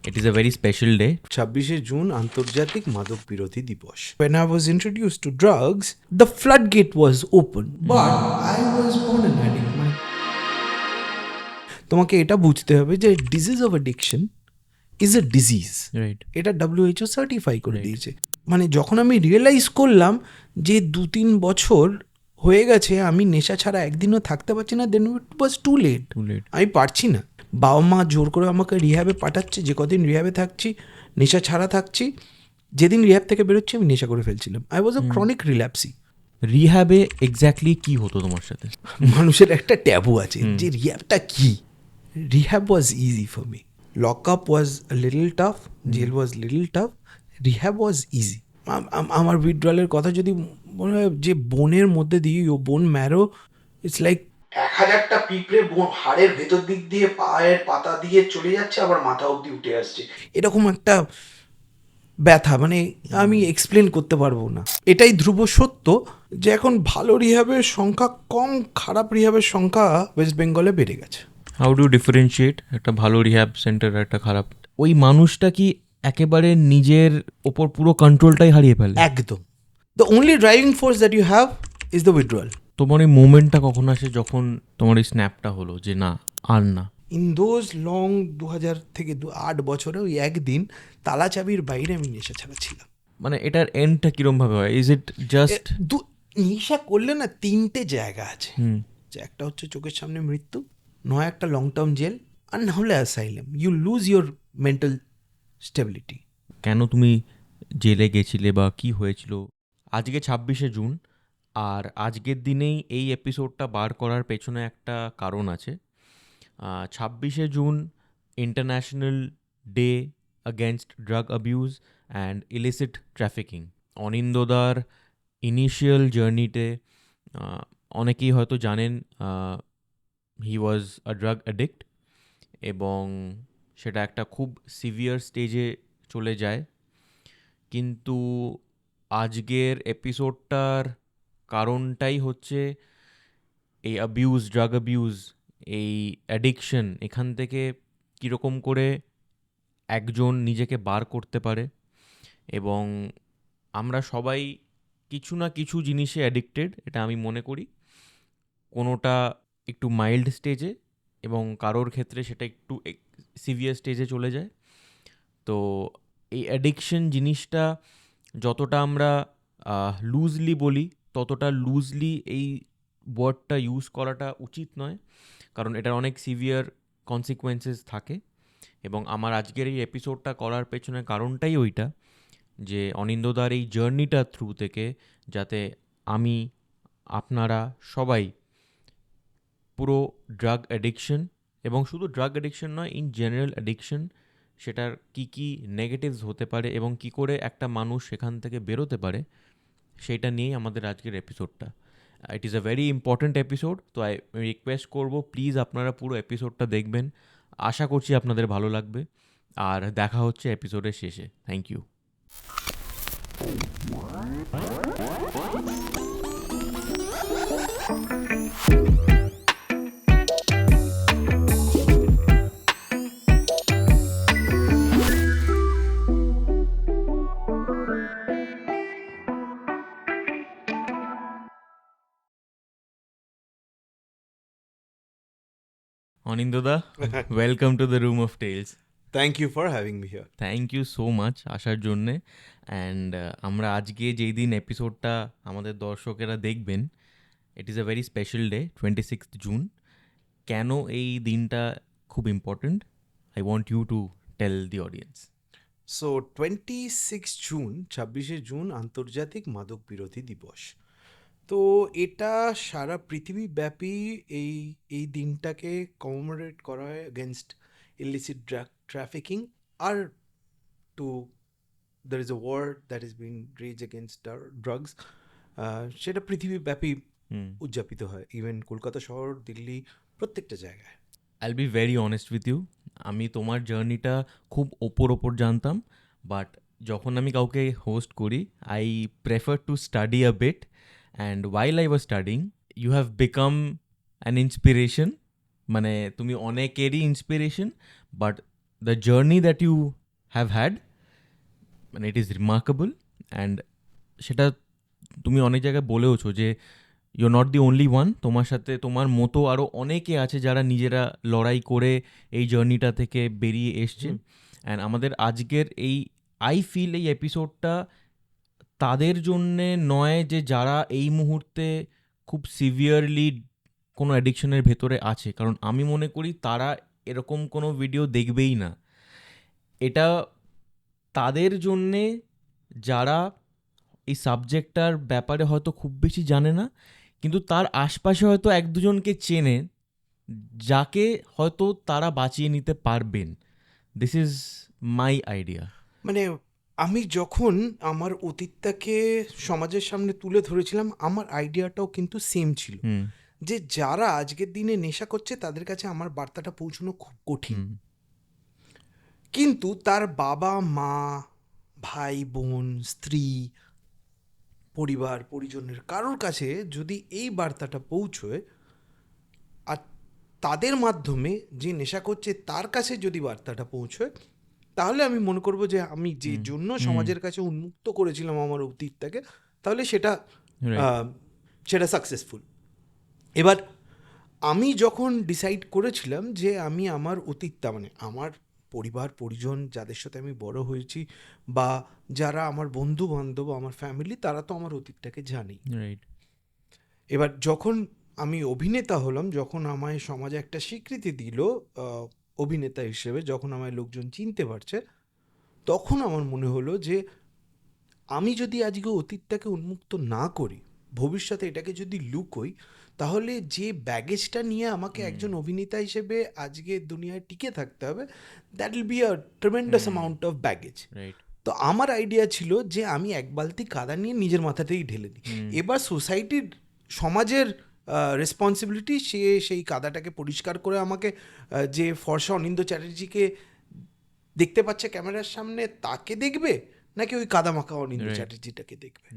It is a very special day. 26শে June আন্তর্জাতিক মাদক বিরোধী দিবস. When I was introduced to drugs, the floodgate was open. But I was born an addict. তোমাকে এটা বুঝতে হবে যে disease of addiction is a disease. Right. এটা WHO সার্টিফাই করে দিয়েছে. মানে যখন আমি রিয়েলাইজ করলাম যে 2-3 বছর হয়ে গেছে আমি নেশা ছাড়া একদিনও থাকতে পারছি না, দেন ইট ওয়াজ টু লেট. Too late. আমি পারছি না. বাবা মা জোর করে আমাকে রিহ্যাবে পাঠাচ্ছে, যে কদিন রিহ্যাবে থাকছি নেশা ছাড়া থাকছি, যেদিন রিহ্যাব থেকে বেরোচ্ছি আমি নেশা করে ফেলছিলাম. I was a chronic relapser. রিহ্যাবে এক্স্যাক্টলি কি হতো তোমার সাথে? মানুষের একটা ট্যাবু আছে যে রিহ্যাবটা কি. Rehab was easy for me. Lock up was little tough, jail was little tough, rehab was easy. আমার উইথড্রয়ালের কথা যদি মনে হয়, যে বোনের মধ্যে দিয়ে ও বোন ম্যারো, ইটস লাইক 1000টা পিঁপড়ে হাড়ের ভেতর দিক দিয়ে পায়ের পাতা দিয়ে চলে যাচ্ছে, আবার মাথা অবধি উঠে আসছে, এরকম একটা ব্যথা. মানে আমি এক্সপ্লেন করতে পারবো না. এটাই ধ্রুব সত্য যে এখন ভালো রিহ্যাবের সংখ্যা কম, খারাপ রিহ্যাবের সংখ্যা ওয়েস্ট বেঙ্গলে বেড়ে গেছে. হাউ ডু ডিফারেন্সিয়েট একটা ভালো রিহ্যাব সেন্টার একটা খারাপ? ওই মানুষটা কি একেবারে নিজের ওপর পুরো কন্ট্রোলটাই হারিয়ে ফেলে? একদম. The only driving force that you have is the withdrawal. তোমার এই মোমেন্টটা কখন আসে যখন তোমার এই স্ন্যাপটা হলো যে না আর না? ইন দোজ লং 2000 থেকে 8 বছরে ওই একদিন তালা চাবির বাইরে আমি নেশা ছাড়া ছিলাম. মানে এটার এন্ডটা কিরম ভাবে হয়? ইজ ইট জাস্ট নেশা করলে না 3টে জায়গা আছে. যে একটা হচ্ছে চোখের সামনে মৃত্যু, নয় একটা লং টার্ম জেল, আর না হলে asylum. You lose your mental stability. কেন তুমি জেলে গেছিলে বা কি হয়েছিল? আজকে 26শে জুন, আর আজকের দিনেই এই এপিসোডটা বার করার পেছনে একটা কারণ আছে. 26শে June international day against drug abuse and illicit trafficking. অনিন্দদার initial জার্নিতে অনেকেই হয়তো জানেন হি ওয়াজ আ ড্রাগ অ্যাডিক্ট, এবং সেটা একটা খুব সিভিয়ার স্টেজে চলে যায়. কিন্তু আজকের এপিসোডটার কারণটাই হচ্ছে এই অ্যাবিউজ, ড্রাগ অ্যাবিউজ, এই অ্যাডিকশন, এখান থেকে কীরকম করে একজন নিজেকে বার করতে পারে. এবং আমরা সবাই কিছু না কিছু জিনিসে অ্যাডিক্টেড, এটা আমি মনে করি. কোনোটা একটু মাইল্ড স্টেজে এবং কারোর ক্ষেত্রে সেটা একটু সিভিয়ার স্টেজে চলে যায়. তো এই অ্যাডিকশন জিনিসটা যতটা আমরা লুজলি বলি, ততটা লুজলি এই ওয়ার্ডটা ইউজ করাটা উচিত নয়, কারণ এটার অনেক সিভিয়ার কনসিকুয়েন্সেস থাকে. এবং আমার আজকের এই এপিসোডটা করার পেছনে কারণটাই ওইটা, যে অনিন্দদার এই জার্নিটা থ্রু থেকে যাতে আমি, আপনারা সবাই পুরো ড্রাগ অ্যাডিকশন, এবং শুধু ড্রাগ অ্যাডিকশন নয়, ইন জেনারেল অ্যাডিকশন, সেটার কি কি নেগেটিভস হতে পারে এবং কি করে একটা মানুষ সেখান থেকে বেরোতে পারে, সেইটা নিয়েই আমাদের আজকের এপিসোডটা. It is a very important episode. তো আমি রিকোয়েস্ট করবো প্লিজ আপনারা পুরো এপিসোডটা দেখবেন. আশা করছি আপনাদের ভালো লাগবে, আর দেখা হচ্ছে এপিসোডের শেষে. Thank you. অনিন্দদা, welcome to the room of tales. Thank you for having me here. Thank you so much আসার জন্যে. অ্যান্ড আমরা আজকে যেই দিন এপিসোডটা আমাদের দর্শকেরা দেখবেন, it is a very special day, 26th June. কেন এই দিনটা খুব important, I want you to tell the audience. So 26 June, 26শে জুন আন্তর্জাতিক মাদক বিরোধী দিবস. তো এটা সারা পৃথিবীব্যাপী এই দিনটাকে কমেমোরেট করা হয় এগেনস্ট ইলিসিট ড্রাগ ট্রাফিকিং, আর to there is a war that is being raged against drugs. সেটা পৃথিবীব্যাপী উদযাপিত হয়, ইভেন কলকাতা শহর, দিল্লি, প্রত্যেকটা জায়গায়. I'll be very honest with you, আমি তোমার জার্নিটা খুব ওপর জানতাম, বাট যখন আমি কাউকে হোস্ট করি, I prefer to study a bit, and while I was studying you have become an inspiration. মানে তুমি অনেকেরই inspiration, but the journey that you have had, মানে ইট ইজ রিমার্কেবল। অ্যান্ড সেটা তুমি অনেক জায়গায় বলেওছো যে you not the only one, তোমার সাথে তোমার মতো আরও অনেকে আছে যারা নিজেরা লড়াই করে এই জার্নিটা থেকে বেরিয়ে এসছে। অ্যান্ড আমাদের আজকের এই আই ফিল এই এপিসোডটা তাদের জন্যে নয় যে যারা এই মুহূর্তে খুব সিভিয়ারলি কোনো অ্যাডিকশনের ভেতরে আছে, কারণ আমি মনে করি তারা এরকম কোনো ভিডিও দেখবেই না। এটা তাদের জন্যে যারা এই সাবজেক্টটার ব্যাপারে হয়তো খুব বেশি জানে না, কিন্তু তার আশপাশে হয়তো এক দুজনকে চেনে যাকে হয়তো তারা বাঁচিয়ে নিতে পারবেন। This is my idea. মানে আমি যখন আমার অতীতটাকে সমাজের সামনে তুলে ধরেছিলাম, আমার আইডিয়াটাও কিন্তু সেম ছিল, যে যারা আজকের দিনে নেশা করছে তাদের কাছে আমার বার্তাটা পৌঁছানো খুব কঠিন, কিন্তু তার বাবা মা, ভাই বোন, স্ত্রী, পরিবার পরিজনের কারোর কাছে যদি এই বার্তাটা পৌঁছয়, আর তাদের মাধ্যমে যে নেশা করছে তার কাছে যদি বার্তাটা পৌঁছয়, তাহলে আমি মনে করবো যে আমি যে জন্য সমাজের কাছে উন্মুক্ত করেছিলাম আমার অতীতটাকে, তাহলে সেটা সাকসেসফুল। এবার আমি যখন ডিসাইড করেছিলাম যে আমি আমার অতীতটা, মানে আমার পরিবার পরিজন যাদের সাথে আমি বড় হয়েছি, বা যারা আমার বন্ধু বান্ধব, আমার ফ্যামিলি, তারা তো আমার অতীতটাকে জানেই। এবার যখন আমি অভিনেতা হলাম, যখন আমায় সমাজে একটা স্বীকৃতি দিল অভিনেতা হিসেবে, যখন আমায় লোকজন চিনতে পারছে, তখন আমার মনে হলো যে আমি যদি আজকে অতীতটাকে উন্মুক্ত না করি, ভবিষ্যতে এটাকে যদি লুকোই, তাহলে যে ব্যাগেজটা নিয়ে আমাকে একজন অভিনেতা হিসেবে আজকে দুনিয়ায় টিকে থাকতে হবে, that will be a tremendous amount of baggage. তো আমার আইডিয়া ছিল যে আমি এক বালতি কাদা নিয়ে নিজের মাথাতেই ঢেলে দিই। এবার সোসাইটির, সমাজের রেসপন্সিবিলিটি, সে সেই কাদাটাকে পরিষ্কার করে আমাকে, যে ফর্সা অনিন্দ্য চ্যাটার্জিকে দেখতে পাচ্ছে ক্যামেরার সামনে, তাকে দেখবে, নাকি ওই কাদা মাখা অনিন্দ্য চ্যাটার্জিটাকে দেখবে।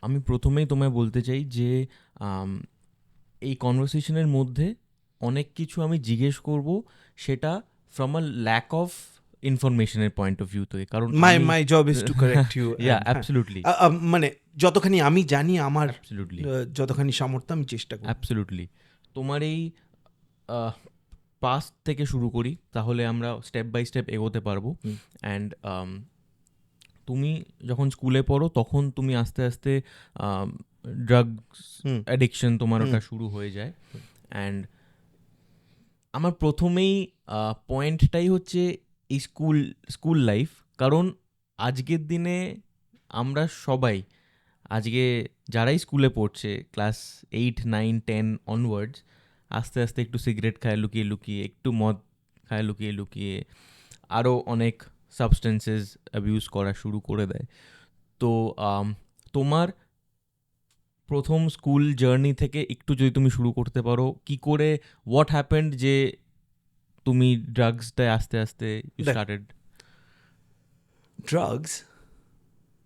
আমি প্রথমেই তোমায় বলতে চাই যে এই কনভারসেশনের মধ্যে অনেক কিছু আমি জিজ্ঞেস করব, সেটা ফ্রম আ ল্যাক অফ ইনফরমেশনের পয়েন্ট অফ ভিউ থেকে, কারণ my job is to correct you. Absolutely, মানে যতখানি আমি জানি, আমার অ্যাবসলিউটলি, যতখানি সামর্থ্য আমি চেষ্টা করি। অ্যাবসলিউটলি। তোমার এই পাস্ট থেকে শুরু করি, তাহলে আমরা স্টেপ বাই স্টেপ এগোতে পারবো। অ্যান্ড তুমি যখন স্কুলে পড়ো তখন তুমি আস্তে আস্তে ড্রাগস অ্যাডিকশন তোমার ওটা শুরু হয়ে যায়। অ্যান্ড আমার প্রথমেই পয়েন্টটাই হচ্ছে এই স্কুল লাইফ, কারণ আজকের দিনে আমরা সবাই, আজকে যারাই স্কুলে পড়ছে ক্লাস 8, 9, 10 অনওয়ার্ডস, আস্তে আস্তে একটু সিগারেট খায় লুকিয়ে লুকিয়ে, একটু মদ খায় লুকিয়ে লুকিয়ে, আরও অনেক সাবস্টেন্সেস অ্যাবিউজ করা শুরু করে দেয়। তো তোমার প্রথম স্কুল জার্নি থেকে একটু যদি তুমি শুরু করতে পারো, কি করে, হোয়াট হ্যাপেন্ড যে তুমি ড্রাগসটায় আস্তে আস্তে ইউ স্টার্টেড? ড্রাগস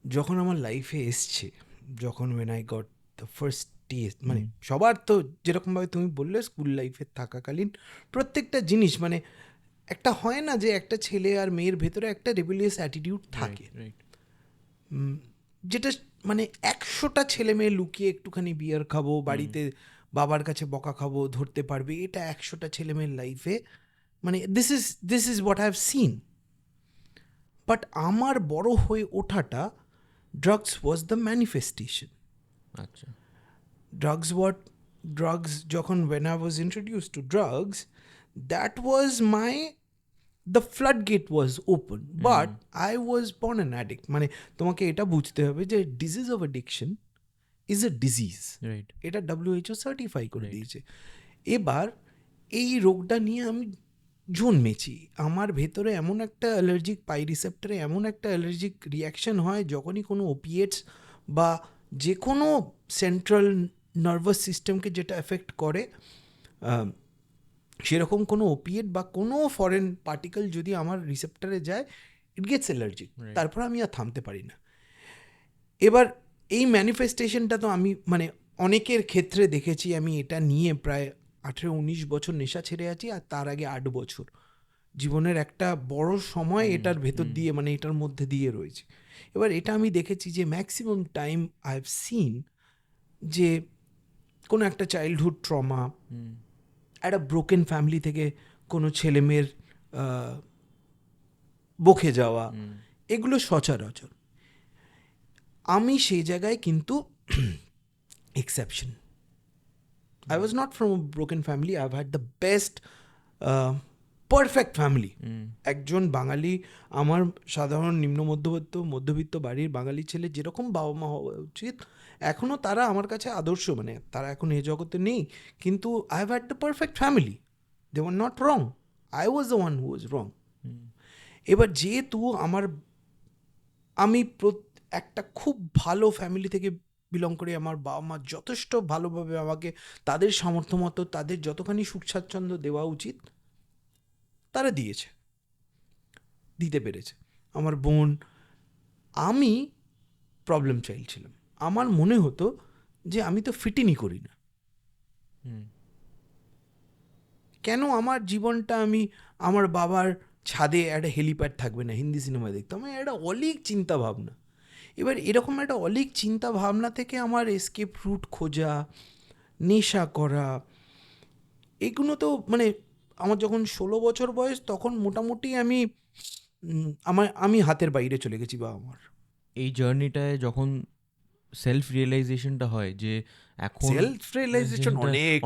যখন আমার লাইফে এসছে, যখন when I got the first taste, মানে সবার তো যেরকমভাবে তুমি বললে স্কুল লাইফে থাকাকালীন প্রত্যেকটা জিনিস, মানে একটা হয় না যে একটা ছেলে আর মেয়ের ভেতরে একটা রেবেলিয়াস অ্যাটিটিউড থাকে, যেটা মানে 100টা ছেলে মেয়ে লুকিয়ে একটুখানি বিয়ার খাবো, বাড়িতে বাবার কাছে বকা খাবো, ধরতে পারবে, এটা 100টা ছেলে মেয়ের লাইফে, মানে this is what I have scene. But আমার বড় হয়ে ওঠাটা, ড্রাগস ওয়াজ দ্য ম্যানিফেস্টেশন। আচ্ছা, ড্রাগস যখন when I was introduced to drugs, that was the floodgate was open, but I was born an addict. মানে তোমাকে এটা বুঝতে হবে যে disease of addiction is a disease, এটা WHO সার্টিফাই করে দিয়েছে। এবার এই রোগটা নিয়ে আমি জন্মেছি, আমার ভেতরে এমন একটা অ্যালার্জিক পাই রিসেপ্টরে এমন একটা অ্যালার্জিক রিয়াকশন হয় যখনই কোনো ওপিয়েটস বা যে কোনো সেন্ট্রাল নার্ভাস সিস্টেমকে যেটা এফেক্ট করে, সেরকম কোনো ওপিয়েট বা কোনো ফরেন পার্টিকেল যদি আমার রিসেপ্টরে যায়, ইট গেটস অ্যালার্জিক, তারপর আমি আর থামতে পারি না। এবার এই ম্যানিফেস্টেশনটা তো আমি মানে অনেকের ক্ষেত্রে দেখেছি, আমি এটা নিয়ে প্রায় 18-19 বছর নেশা ছেড়ে আছি, আর তার আগে 8 বছর জীবনের একটা বড় সময় এটার ভেতর দিয়ে মানে এটার মধ্যে দিয়ে রয়েছে। এবার এটা আমি দেখেছি যে maximum time I have scene যে কোনো একটা চাইল্ডহুড ট্রমা, একটা ব্রোকেন ফ্যামিলি থেকে কোনো ছেলেমেয়ের বকে যাওয়া, এগুলো সচরাচর। আমি সেই জায়গায় কিন্তু exception. I was not from a broken family. I've had the best, perfect family. একজন বাঙালি, আমার সাধারণ নিম্ন মধ্যবিত্ত বাড়ির বাঙালি ছেলে যেরকম বাবা মা হওয়া উচিত, এখনও তারা আমার কাছে আদর্শ। মানে তারা এখন এই জগতে নেই, কিন্তু I have had the perfect family. They were not wrong, I was the one who was wrong. এবার যেহেতু আমি একটা খুব ভালো ফ্যামিলি থেকে বিলং করি, আমার বাবা মা যথেষ্ট ভালোভাবে আমাকে তাদের সামর্থ্য মতো তাদের যতখানি সুখ স্বাচ্ছন্দ্য দেওয়া উচিত তারা দিতে পেরেছে। আমার বোন, আমি প্রবলেম চাইল্ড ছিলাম। আমার মনে হতো যে আমি তো ফিটিনই করি না, কেন আমার জীবনটা আমি আমার বাবার ছাদে একটা হেলিপ্যাড থাকবে না হিন্দি সিনেমা দেখতাম, একটা অলীক চিন্তা ভাবনা। এবার এরকম একটা অলীক চিন্তা ভাবনা থেকে আমার এসকেপ রুট খোঁজা, নেশা করা, এগুলো তো মানে আমার যখন 16 বছর বয়স তখন মোটামুটি আমি হাতের বাইরে চলে গেছি বাবা মার। এই জার্নিটায় যখন সেলফ রিয়েলাইজেশনটা হয় যে এখন সেলফ রিয়েলাইজেশন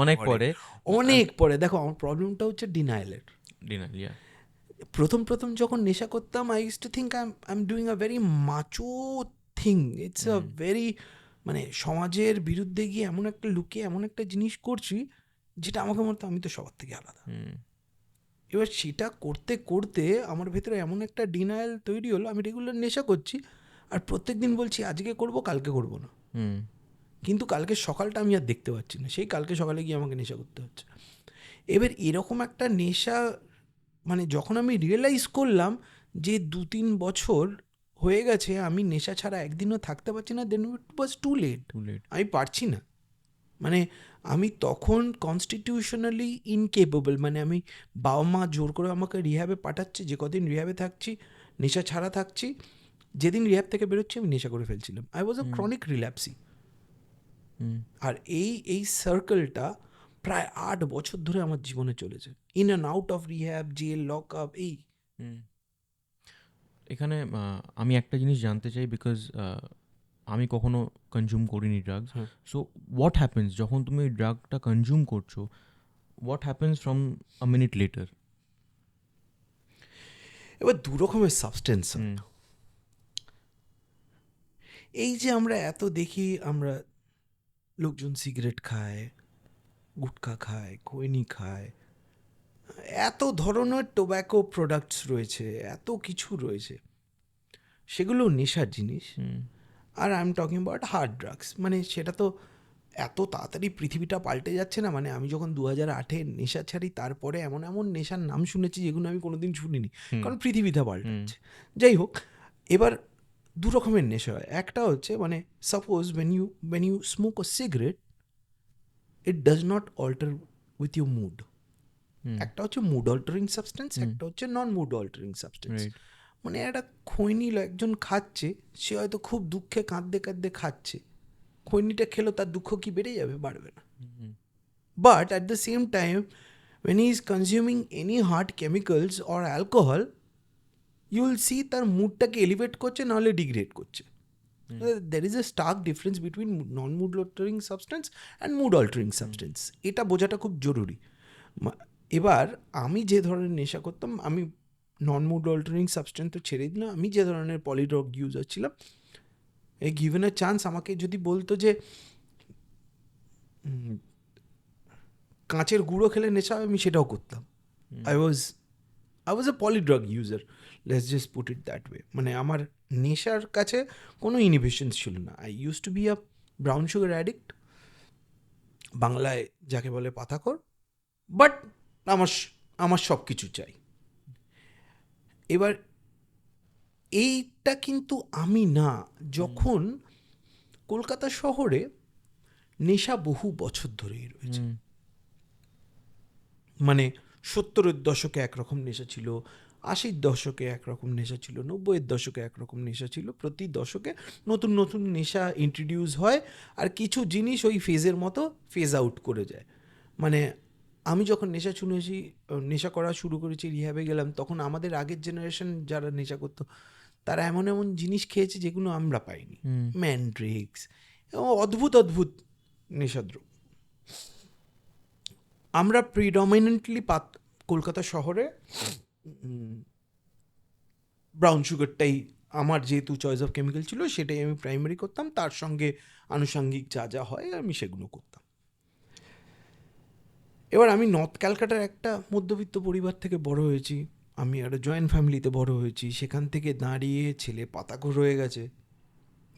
অনেক পরে। দেখো আমার প্রবলেমটা হচ্ছে ডিনাইলের। প্রথম যখন নেশা করতাম, I use to think I am doing a very macho thing. It's a very মানে সমাজের বিরুদ্ধে গিয়ে এমন একটা লুকিয়ে এমন একটা জিনিস করছি যেটা আমাকে মনে হতো আমি তো সবার থেকে আলাদা। এবার সেটা করতে করতে আমার ভেতরে এমন একটা ডিনায়াল তৈরি হলো, আমি রেগুলার নেশা করছি আর প্রত্যেক দিন বলছি আজকে করব, কালকে করব না। কিন্তু কালকে সকালটা আমি আর দেখতে পাচ্ছি না, সেই কালকে সকালে গিয়ে আমাকে নেশা করতে হচ্ছে। এবার এরকম একটা নেশা মানে যখন আমি রিয়েলাইজ করলাম যে 2-3 বছর হয়ে গেছে আমি নেশা ছাড়া একদিনও থাকতে পারছি না, দেন ইট ওয়াজ টু লেট। আমি পারছি না, মানে আমি তখন কনস্টিটিউশনালি ইনকেপেবল। মানে আমি বাবা মা জোর করে আমাকে রিহ্যাবে পাঠাচ্ছে, যে কদিন রিহ্যাবে থাকছি নেশা ছাড়া থাকছি, যেদিন রিহ্যাব থেকে বেরোচ্ছি আমি নেশা করে ফেলছিলাম। I was a chronic রিল্যাপসি। আর এই সার্কেলটা প্রায় 8 বছর ধরে আমার জীবনে চলেছে, in and out of rehab, jail, lock up. এখানে আমি একটা জিনিস জানতে চাই, বিকজ আমি কখনো কনজিউম করিনি ড্রাগস। সো হোয়াট হ্যাপেন্স যখন তুমি ওই ড্রাগটা কনজিউম করছো, what happens from a minute letter? এবার দু রকমের সাবস্টেন্স। এই যে আমরা এত দেখি, আমরা লোকজন সিগারেট খায়, গুটখা খায়, খৈনি খায়, এত ধরনের টোব্যাকো প্রোডাক্টস রয়েছে, এত কিছু রয়েছে, সেগুলো নেশার জিনিস। আর I am talking about hard drugs. মানে সেটা তো এত তাড়াতাড়ি পৃথিবীটা পাল্টে যাচ্ছে না। মানে আমি যখন 2008-এ নেশা ছাড়ি, তারপরে এমন এমন নেশার নাম শুনেছি যেগুলো আমি কোনোদিন শুনিনি, কারণ পৃথিবীটা পাল্টাচ্ছে। যাই হোক, এবার দু রকমের নেশা হয়। একটা হচ্ছে মানে suppose when you smoke a cigarette, it does not alter with your mood. একটা হচ্ছে মুড অল্টারিং সাবস্টেন্স, একটা হচ্ছে নন মুড অল্টারিং সাবস্টেন্স। মানে একটা খৈনি একজন খাচ্ছে, সে হয়তো খুব দুঃখে কাঁদতে কাঁদতে খাচ্ছে, খৈনিটা খেলো, তার দুঃখ কি বেড়ে যাবে? বাড়বে না। But at the same time when he is consuming any hard chemicals or alcohol, you will see তার মুডটাকে এলিভেট করছে, নাহলে ডিগ্রেড করছে। There is a stark difference between non-mood altering substance and mood altering substance. এটা বোঝাটা খুব জরুরি। এবার আমি যে ধরনের নেশা করতাম, আমি নন মুড অল্টারিং সাবস্টেন্স তো ছেড়ে দিলাম, আমি যে ধরনের পলিড্রাগ ইউজার ছিলাম, এই গিভেন আ চান্স আমাকে যদি বলতো যে কাঁচের গুঁড়ো খেলে নেশা হবে, আমি সেটাও করতাম। I was a polydrug user, let's just put it that way. মানে আমার নেশার কাছে কোনো ইনহিবিশনস ছিল না। I use to be a brown sugar addict, বাংলায় যাকে বলে পাতাখোর, বাট আমার সব কিছু চাই। এবার এইটা কিন্তু আমি না, যখন কলকাতা শহরে নেশা বহু বছর ধরেই রয়েছে, মানে 70-এর দশকে একরকম নেশা ছিল, 80-র দশকে একরকম নেশা ছিল, 90-এর দশকে একরকম নেশা ছিল। প্রতি দশকে নতুন নতুন নেশা ইন্ট্রোডিউস হয়, আর কিছু জিনিস ওই ফেজের মতো ফেজ আউট করে যায়। মানে আমি যখন নেশা করা শুরু করেছি, রিহ্যাবে গেলাম, তখন আমাদের আগের জেনারেশন যারা নেশা করতো তারা এমন এমন জিনিস খেয়েছে যেগুলো আমরা পাইনি। ম্যান্ড্রিক্স এবং অদ্ভুত অদ্ভুত নেশাদ্রব্য। আমরা প্রিডমিনেন্টলি কলকাতা শহরে ব্রাউন সুগারটাই আমার যেহেতু চয়েস অফ কেমিক্যাল ছিল, সেটাই আমি প্রাইমারি করতাম, তার সঙ্গে আনুষঙ্গিক যা যা হয় আমি সেগুলো করতাম। এবার আমি নর্থ ক্যালকাটার একটা মধ্যবিত্ত পরিবার থেকে বড় হয়েছি, আমি একটা জয়েন্ট ফ্যামিলিতে বড় হয়েছি, সেখান থেকে দাঁড়িয়ে ছেলে পাতাখোর হয়ে গেছে,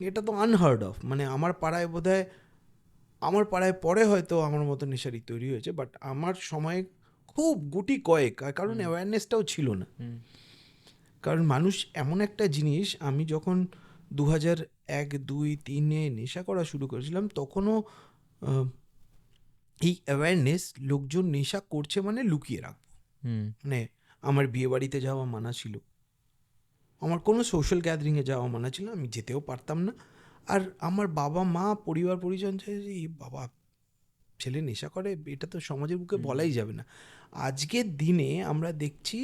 এটা তো আনহার্ড অফ। মানে আমার পাড়ায় পরে হয়তো আমার মতো নেশারি তৈরি হয়েছে, বাট আমার সময়ে খুব গুটি কয়েক, কারণ অ্যাওয়ারনেসটাও ছিল না। কারণ মানুষ এমন একটা জিনিস, আমি যখন 2001, 2, 3-এ নেশা করা শুরু করেছিলাম, তখনও এই অ্যাওয়ারনেস, লোকজন নেশা করছে মানে লুকিয়ে রাখবো। মানে আমার বিয়ে বাড়িতে যাওয়া মানা ছিল, আমার কোনো সোশ্যাল গ্যাদারিংয়ে যাওয়া মানা ছিল, আমি যেতেও পারতাম না। আর আমার বাবা মা পরিবার পরিজন চাই যে বাবা ছেলে নেশা করে, এটা তো সমাজের বুকে বলাই যাবে না। আজকের দিনে আমরা দেখছি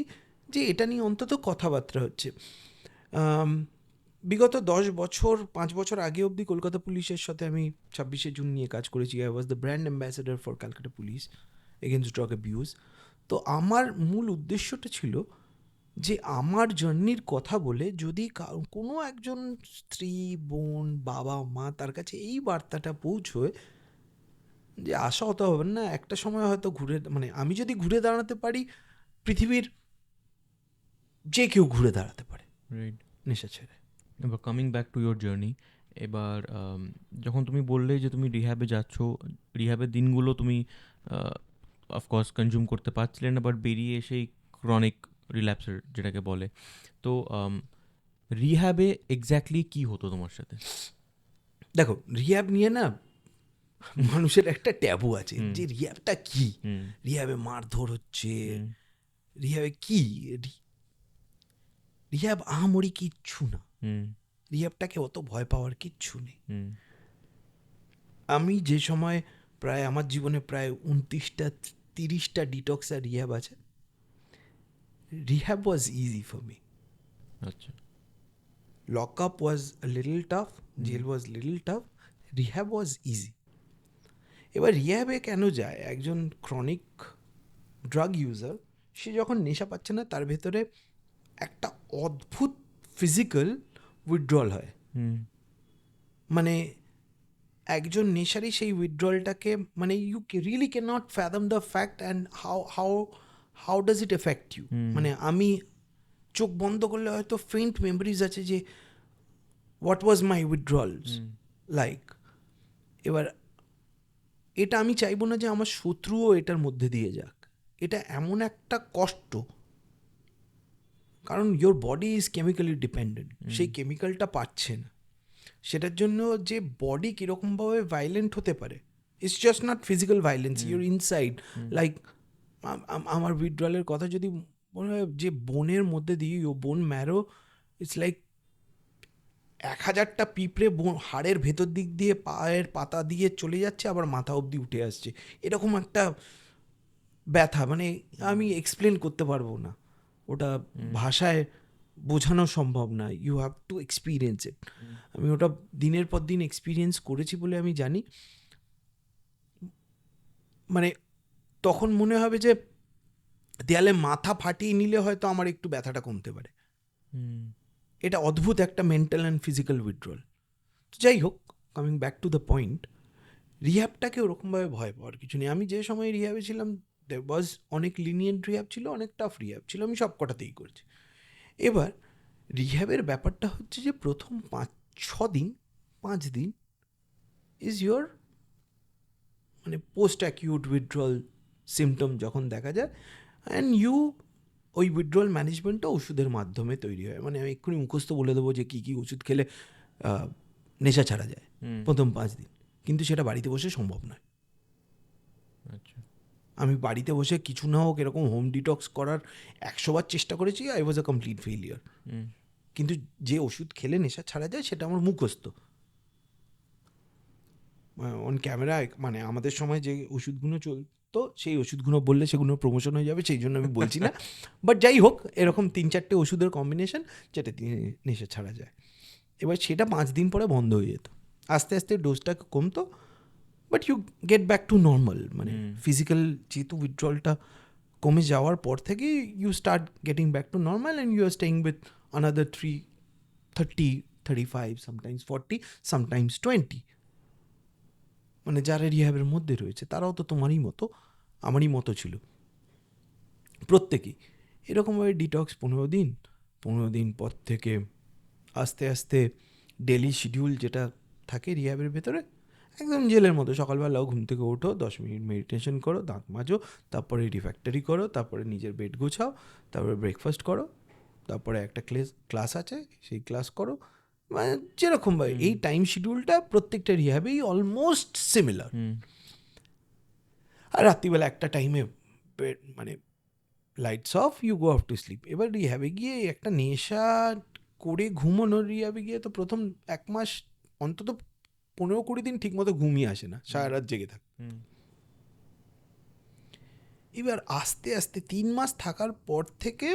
যে এটা নিয়ে অন্তত কথাবার্তা হচ্ছে। বিগত 5 বছর আগে অবধি কলকাতা পুলিশের সাথে আমি 26শে জুন নিয়ে কাজ করেছি। I was the brand ambassador for Calcutta police against drug abuse. তো আমার মূল উদ্দেশ্যটা ছিল যে আমার জার্নির কথা বলে যদি কোনো একজন স্ত্রী, বোন, বাবা, মা, তার কাছে এই বার্তাটা পৌঁছয় যে আশা হতে হবে না, একটা সময় হয়তো আমি যদি ঘুরে দাঁড়াতে পারি, পৃথিবীর যে কেউ ঘুরে দাঁড়াতে পারে নেশা ছেড়ে। এবার coming back to your journey, এবার যখন তুমি বললে যে তুমি রিহ্যাবে যাচ্ছ, রিহ্যাবের দিনগুলো তুমি অফকোর্স কনজিউম করতে পারছিলে না, বাট বেরিয়ে এসেই ক্রনিক রিল্যাপসের যেটাকে বলে, তো রিহ্যাবে এক্স্যাক্টলি কী হতো তোমার সাথে? দেখো, রিহ্যাব নিয়ে না মানুষের একটা ট্যাবু আছে যে রিহ্যাবটা কি, রিহ্যাবে মারধর হচ্ছে, রিহ্যাবে কি, রিহ্যাব আহামরি কিচ্ছু না, রিহ্যাবটাকে অত ভয় পাওয়ার কিচ্ছু নেই। আমি যে সময় আমার জীবনে প্রায় 29টা 30টা ডিটক্স আর রিহ্যাব আছে, rehab was easy for me. আচ্ছা, lock up was little tough, jail was little tough, rehab was easy. এবার রিহ্যাবে কেন যায়? একজন ক্রনিক ড্রাগ ইউজার, সে যখন নেশা পাচ্ছে না, তার ভেতরে একটা অদ্ভুত ফিজিক্যাল উইথড্রল হয়। মানে একজন নেশারি সেই উইথড্রলটাকে, মানে you really can not fathom the fact and how does it effect you. মানে আমি চোখ বন্ধ করলে হয়তো ফেন্ট মেমোরিজ আছে যে what was my withdrawals like. এবার এটা আমি চাইবো না যে আমার শত্রুও এটার মধ্যে দিয়ে যাক। এটা এমন একটা কষ্ট, কারণ your body is chemically dependent, সেই কেমিক্যালটা পাচ্ছে না। সেটার জন্য যে বডি কীরকমভাবে ভায়োলেন্ট হতে পারে, it's just not physical violence, your inside. Like আমার উইথড্রলের কথা যদি মনে হয়, যে বোনের মধ্যে দিয়ে বোন ম্যারো, ইটস লাইক 1000টা পিঁপড়ে হাড়ের ভেতর দিক দিয়ে পায়ের পাতা দিয়ে চলে যাচ্ছে, আবার মাথা অবধি উঠে আসছে, এরকম একটা ব্যথা। মানে আমি এক্সপ্লেন করতে পারবো না, ওটা ভাষায় বোঝানো সম্ভব না, you have to experience it. আমি ওটা দিনের পর দিন এক্সপিরিয়েন্স করেছি বলে আমি জানি। মানে তখন মনে হবে যে দেয়ালে মাথা ফাটিয়ে নিলে হয়তো আমার একটু ব্যথাটা কমতে পারে। এটা অদ্ভুত একটা মেন্টাল অ্যান্ড ফিজিক্যাল উইথড্রল। যাই হোক, coming back to the point, রিহ্যাবটাকে ওরকমভাবে ভয় পাওয়ার কিছু নেই। আমি যে সময় রিহ্যাবে ছিলাম, দেয়ার ওয়াজ অনেক লিনিয়েন্ট রিহ্যাব ছিল, অনেক টাফ রিহ্যাব ছিল, আমি সব কটাতেই করেছি। এবার রিহ্যাবের ব্যাপারটা হচ্ছে যে প্রথম 5 দিন ইজ ইয়োর মানে পোস্ট অ্যাকিউট উইথড্রল সিমটম যখন দেখা যায়, অ্যান্ড ওই উইথড্রল ম্যানেজমেন্টটা ওষুধের মাধ্যমে তৈরি হয়। মানে আমি এক্ষুনি মুখস্থ বলে দেবো যে কী কী ওষুধ খেলে নেশা ছাড়া যায় প্রথম 5 দিন, কিন্তু সেটা বাড়িতে বসে সম্ভব নয়। আচ্ছা, আমি বাড়িতে বসে কিছু না হোক এরকম হোম ডিটক্স করার 100 বার চেষ্টা করেছি, I was a complete failure. কিন্তু যে ওষুধ খেলে নেশা ছাড়া যায় সেটা আমার মুখস্থ। অন ক্যামেরা মানে আমাদের সময় যে ওষুধগুলো চলতো সেই ওষুধগুলো বললে সেগুলো প্রমোশন হয়ে যাবে, সেই জন্য আমি বলছি না। বাট যাই হোক, এরকম 3-4টে ওষুধের কম্বিনেশন যেটা দিয়ে নেশা ছাড়া যায়। এবার সেটা 5 দিন পরে বন্ধ হয়ে যেত, আস্তে আস্তে ডোজটা কমতো, but you get back to normal. মানে ফিজিক্যাল যেহেতু উইথড্রলটা কমে যাওয়ার পর থেকে you start getting back to normal and you are staying with another 30, 35, sometimes 40, sometimes 20। মানে যারা রিহ্যাবের মধ্যে রয়েছে তারাও তো তোমারই মতো, আমারই মতো ছিল প্রত্যেকেই। এরকমভাবে ডিটক্স 15 দিন পর থেকে আস্তে আস্তে ডেলি শিডিউল যেটা থাকে রিহ্যাবের ভেতরে, একদম জেলের মতো। সকালবেলাও ঘুম থেকে ওঠো, 10 মিনিট মেডিটেশন করো, দাঁত মাজো, তারপরে রিফ্যাক্টরি করো, তারপরে নিজের বেড গোছাও, তারপরে ব্রেকফাস্ট করো, তারপরে একটা ক্লাস আছে সেই ক্লাস করো। মানে যেরকমভাবে এই টাইম শিডিউলটা প্রত্যেকটা রিহ্যাবেই অলমোস্ট সিমিলার। আর রাত্রিবেলা একটা টাইমে মানে lights off, you go off to sleep. এবার রিহ্যাবে গিয়ে একটা নেশা করে ঘুমানোর, রিহ্যাবে গিয়ে তো প্রথম 1 মাস অন্তত 15-20 দিন ঠিক মতো ঘুমিয়ে আসে না, সারা রাত জেগে থাকে। এবার আস্তে আস্তে 3 মাস থাকার পর থেকে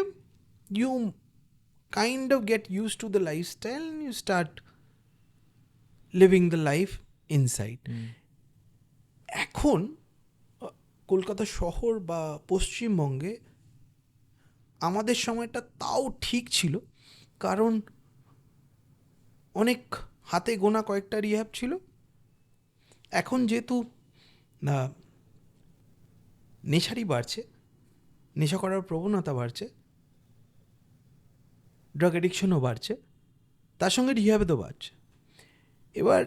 you kind of get use to the lifestyle, you start living the life inside. এখন কলকাতা শহর বা পশ্চিমবঙ্গে আমাদের সময়টা তাও ঠিক ছিল, কারণ অনেক হাতে গোনা কয়েকটা রিহ্যাব ছিল। এখন যেহেতু নেশারই বাড়ছে, নেশা করার প্রবণতা বাড়ছে, ড্রাগ অ্যাডিকশনও বাড়ছে, তার সঙ্গে রিহ্যাবে তো বাড়ছে। এবার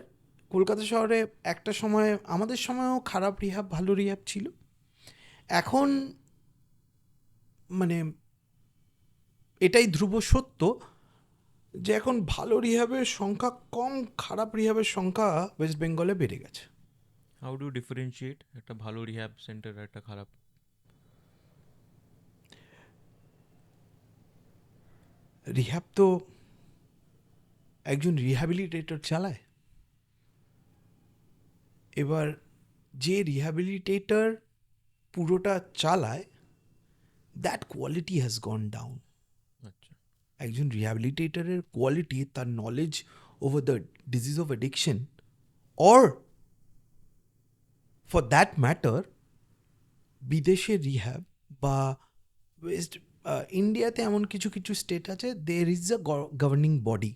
কলকাতা শহরে একটা সময়, আমাদের সময়ও খারাপ রিহ্যাব ভালো রিহ্যাব ছিল। এখন মানে এটাই ধ্রুব সত্য যে এখন ভালো রিহ্যাবের সংখ্যা কম, খারাপ রিহ্যাবের সংখ্যা ওয়েস্ট বেঙ্গলে বেড়ে গেছে। হাউ ডু ডিফারেন্সিয়েট একটা ভালো রিহ্যাব সেন্টার একটা খারাপ? রিহ্যাব তো একজন রিহ্যাবিলিটেটর চালায়। এবার যে রিহ্যাবিলিটেটর পুরোটা চালায়, that quality has gone down. আচ্ছা। একজন রিহ্যাবিলিটেটরের কোয়ালিটি, তার knowledge over the disease of addiction, or for that matter বিদেশের রিহ্যাব বা ওয়েস্ট ইন্ডিয়াতে এমন কিছু কিছু স্টেট আছে, there is a governing body.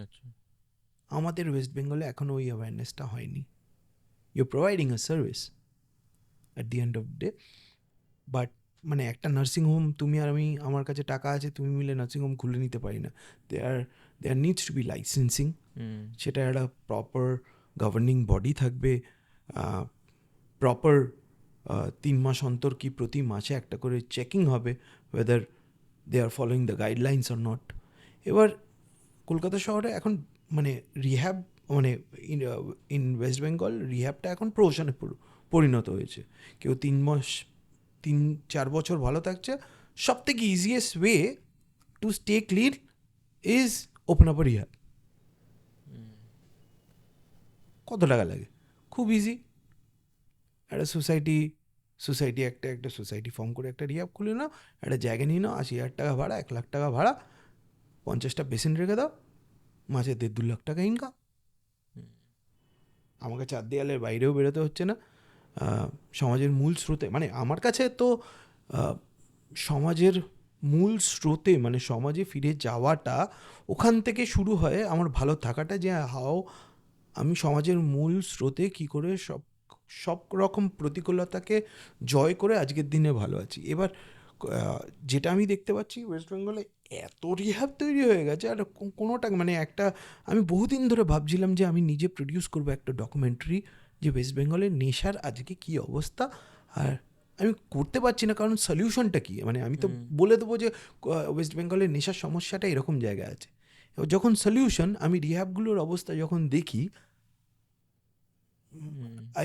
আচ্ছা। আমাদের ওয়েস্ট বেঙ্গলে এখনও ওই অ্যাওয়ারনেসটা হয়নি। You providing a service at the end of day, but মানে একটা নার্সিংহোম তুমি আর আমি, আমার কাছে টাকা আছে, তুমি মিলে নার্সিংহোম খুলে নিতে পারি না। There needs to be licensing. সেটা একটা প্রপার গভর্নিং বডি থাকবে, প্রপার 3 মাস অন্তর কি প্রতি মাসে একটা করে চেকিং হবে whether they are following the guidelines or not. এবার কলকাতা শহরে এখন মানে রিহ্যাব মানে ইন ওয়েস্ট বেঙ্গল রিহ্যাবটা এখন প্রফেশনে পরিণত হয়েছে। কেউ 3 4 বছর ভালো থাকছে, সব থেকে easiest way to stay clean is open up rehab. কত টাকা লাগে? খুব ইজি। একটা সোসাইটি একটা সোসাইটি ফর্ম করে একটা রিহ্যাব খুলে নাও, একটা জায়গা নিয়ে নাও, 80,000 টাকা ভাড়া, 1 লাখ টাকা ভাড়া, 50টা পেশেন্ট রেখে দাও, মাসে 1.5-2 লাখ টাকা ইনকাম। আমাকে 4 দেয়ালের বাইরেও বেরোতে হচ্ছে না। সমাজের মূল স্রোতে, মানে আমার কাছে তো সমাজের মূল স্রোতে, মানে সমাজে ফিরে যাওয়াটা ওখান থেকে শুরু হয়। আমার ভালো থাকাটা যে আমি সমাজের মূল স্রোতে কী করে সব রকম প্রতিকূলতাকে জয় করে আজকের দিনে ভালো আছি। এবার যেটা আমি দেখতে পাচ্ছি ওয়েস্ট বেঙ্গলে এত রিহ্যাব তৈরি হয়ে গেছে, আর কোনোটা মানে একটা, আমি বহুদিন ধরে ভাবছিলাম যে আমি নিজে প্রডিউস করবো একটা ডকুমেন্টারি যে ওয়েস্ট বেঙ্গলের নেশার আজকে কী অবস্থা, আর আমি করতে পারছি না কারণ সলিউশনটা কী। মানে আমি তো বলে দেবো যে ওয়েস্ট বেঙ্গলের নেশার সমস্যাটা এরকম জায়গায় আছে, এবার যখন সলিউশন আমি রিহ্যাবগুলোর অবস্থা যখন দেখি,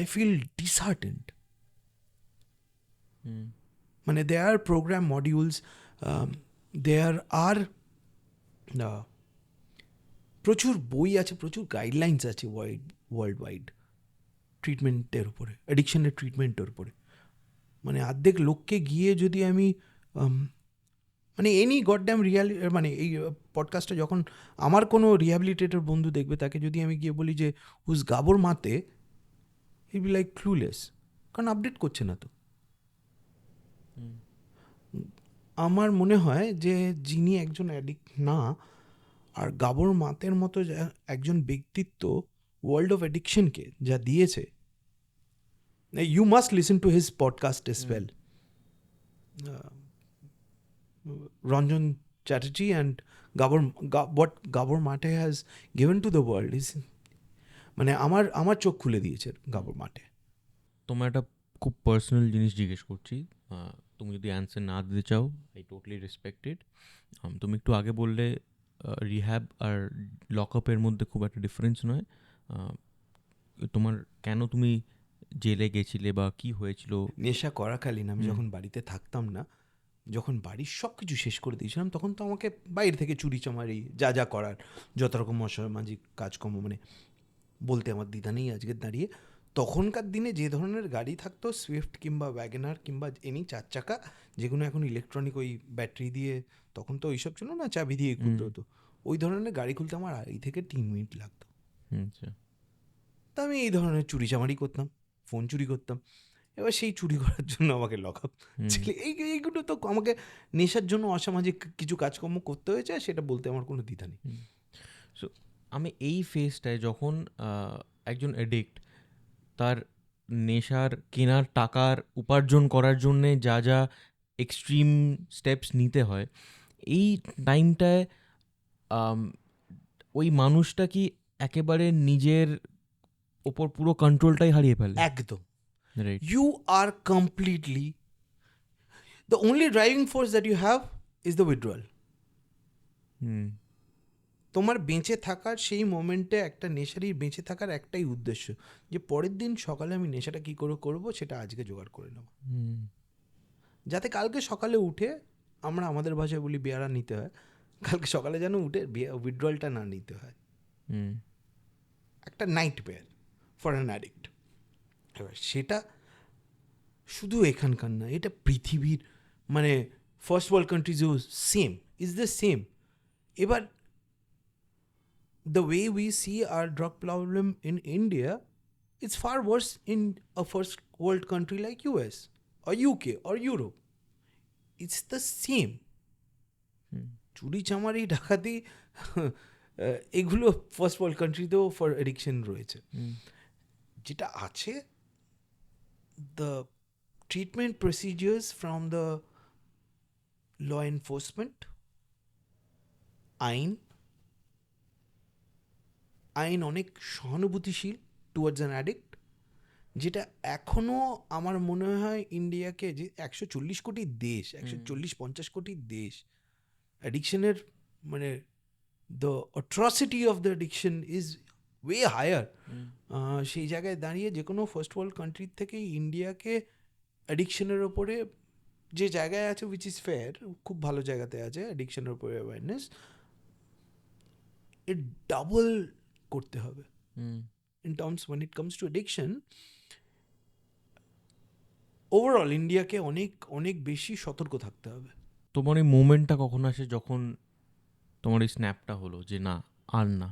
I feel disheartened. মানে there are program modules, there are প্রচুর বই আছে, প্রচুর গাইডলাইন্স আছে ওয়ার্ল্ড ওয়াইড ট্রিটমেন্টের উপরে, অ্যাডিকশনের ট্রিটমেন্টের উপরে। মানে অর্ধেক লোককে গিয়ে যদি আমি মানে এনি গডড্যাম মানে এই পডকাস্টটা যখন আমার কোনো রিহ্যাবিলিটেটর বন্ধু দেখবে, তাকে যদি আমি গিয়ে বলি যে হুজ গাবর মাতে, হি বি লাইক ক্লুলেস, কারণ আপডেট করছে না তো। আমার মনে হয় যে যিনি একজন অ্যাডিক্ট না, আর গাবর মাতের মতো একজন ব্যক্তিত্ব ওয়ার্ল্ড অফ অ্যাডিকশনকে যা দিয়েছে, you must listen to his podcast as well. Ranjan Chatterjee and what Gabor Mate has given to the world is, মানে আমার চোখ খুলে দিয়েছে গাবর মাঠে। তোমার একটা খুব পার্সোনাল জিনিস জিজ্ঞেস করছি, তুমি যদি অ্যান্সার না দিতে চাও, আই টোটালি রেসপেক্টেড। তুমি একটু আগে বললে রিহ্যাব আর লকআপের মধ্যে খুব একটা ডিফারেন্স নয়। তোমার কেন তুমি জেলে গেছিলে বা কি হয়েছিল? নেশা করাকালীন আমি যখন বাড়িতে থাকতাম না, যখন বাড়ির সব কিছু শেষ করে দিয়েছিলাম, তখন তো আমাকে বাইরে থেকে চুরি চামারি যা যা করার, যত রকম অসামাজিক কাজকর্ম, মানে বলতে আমার দ্বিধা নেই আজকের দাঁড়িয়ে। তখনকার দিনে যে ধরনের গাড়ি থাকতো, সুইফট কিংবা ওয়াগনার কিংবা এনি 4 চাকা, যেগুলো এখন ইলেকট্রনিক ওই ব্যাটারি দিয়ে, তখন তো ওইসব ছিল না, চাবি দিয়ে খুলতে হতো, ওই ধরনের গাড়ি খুলতে আমার 2.5 থেকে 3 মিনিট লাগতো। আচ্ছা। তা আমি এই ধরনের চুরি চামারি করতাম, ফোন চুরি করতাম। এবার সেই চুরি করার জন্য আমাকে লকআপ ছিল। এইগুলো তো আমাকে নেশার জন্য অসামাজিক কিছু কাজকর্ম করতে হয়েছে, সেটা বলতে আমার কোনো দ্বিধা নেই। সো আমি এই ফেজটায় যখন একজন অ্যাডিক্ট তার নেশার কেনার টাকার উপার্জন করার জন্যে যা যা এক্সট্রিম স্টেপস নিতে হয়, এই টাইমটায় ওই মানুষটা কি একেবারে নিজের ওপর পুরো কন্ট্রোলটাই হারিয়ে ফেলে? একদম, right. you are completely, the only driving force that you have is the withdrawal. তোমার বেঁচে থাকার সেই মোমেন্টে, একটা নেশারই বেঁচে থাকার একটাই উদ্দেশ্য, যে পরের দিন সকালে আমি নেশাটা কী করে করবো, সেটা আজকে জোগাড় করে নেব, যাতে কালকে সকালে উঠে, আমরা আমাদের ভাষায় বলি বেয়ারা নিতে হয়, কালকে সকালে যেন উঠে উইথড্রলটা না নিতে হয়। একটা nightmare for an addict. এবার সেটা শুধু এখানকার না, এটা পৃথিবীর, মানে ফার্স্ট ওয়ার্ল্ড কান্ট্রিজও সেম, ইজ দ্য সেম। এবার the way we see our drug problem in India, it's far worse in a first world country like US or UK or Europe. It's the same. চুরি চামারি ডাকাতি এগুলো first world কান্ট্রিতেও for addiction রয়েছে। যেটা আছে, the treatment procedures from the law enforcement, আইন অনেক সহানুভূতিশীল towards an addict, যেটা এখনও আমার মনে হয় ইন্ডিয়াকে, যে 140 কোটি দেশ, 140-50 কোটি দেশ, অ্যাডিকশনের মানে the atrocity of the addiction is way higher. সেই জায়গায় দাঁড়িয়ে যে কোনো ফার্স্ট ওয়ার্ল্ড কান্ট্রির থেকে ইন্ডিয়াকে অ্যাডিকশনের ওপরে যে জায়গায় আছে, উইচ ইজ ফেয়ার, খুব ভালো জায়গাতে আছে অ্যাডিকশনের ওপরে অ্যাওয়ারনেস, it double করতে হবে in terms when it comes to addiction. Overall ইন্ডিয়াকে অনেক অনেক বেশি সতর্ক থাকতে হবে। তোমার এই মোমেন্টটা কখন আসে যখন তোমার এই স্ন্যাপটা হলো যে না, আর না,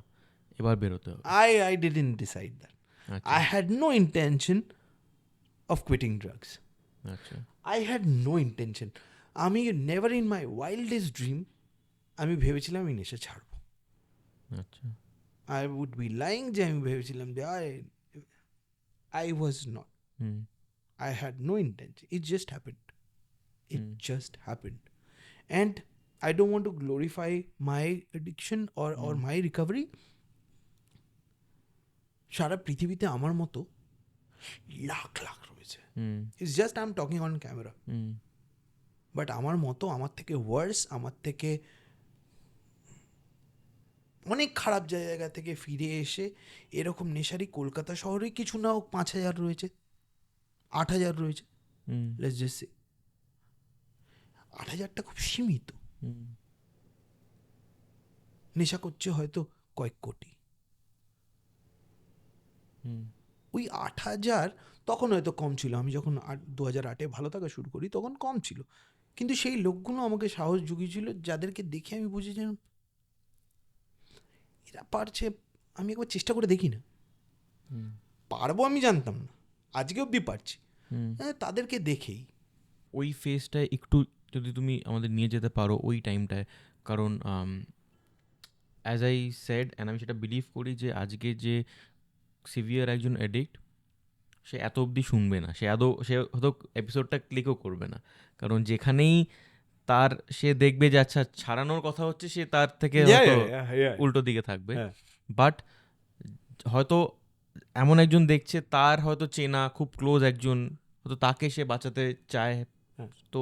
এবার বেরোতে হবে? I didn't decide that. I had no intention of quitting drugs. আচ্ছা। I had no intention. আমি never in my wildest dream আমি ভেবেছিলাম আমি নেশা ছাড়বো। আচ্ছা। I would be lying যে আমি ভেবেছিলাম যে I was not. I had no intention. It just happened. It just happened. And I don't want to glorify my addiction or my recovery. সারা পৃথিবীতে আমার মতো লাখ লাখ রয়েছে। It's just I'm talking on camera. But আমার মতো, আমার থেকে ওয়ার্স, আমার থেকে অনেক খারাপ জায়গা থেকে ফিরে এসে এরকম নেশারি কলকাতা শহরে কিছু না হোক 5,000 রয়েছে, 8,000 রয়েছে, লেটস জাস্ট সে। 8,000টা খুব সীমিত, হুম, নেশা করছে হয়তো কয়েক কোটি। হুম, ওই 8,000 তখন হয়তো কম ছিল, আমি যখন 2008-এ ভালো থাকা শুরু করি তখন কম ছিল, কিন্তু সেই লোকগুলো আমাকে সাহস জুগিয়েছিল, যাদেরকে দেখে আমি বুঝেছিলাম এরা পারছে, আমি একবার চেষ্টা করে দেখি না। হুম, পারবো আমি জানতাম না, আজকে অবধি পারছি, হুম। হ্যাঁ তাদেরকে দেখেই। ওই ফেজটায় একটু যদি তুমি আমাদের নিয়ে যেতে পারো ওই টাইমটায়, কারণ অ্যাজ আই সেড অ্যান্ড আমি সেটা বিলিভ করি যে আজকে যে সিভিয়ার একজন অ্যাডিক্ট, সে এত অবধি শুনবে না, সে হয়তো এপিসোডটা ক্লিকও করবে না, কারণ যেখানেই তার সে দেখবে যে আচ্ছা ছাড়ানোর কথা হচ্ছে, সে তার থেকে হয়তো উল্টো দিকে থাকবে। হ্যাঁ। বাট হয়তো এমন একজন দেখছে, তার হয়তো চেনা খুব ক্লোজ একজন, হয়তো তাকে সে বাঁচাতে চায়। হ্যাঁ। তো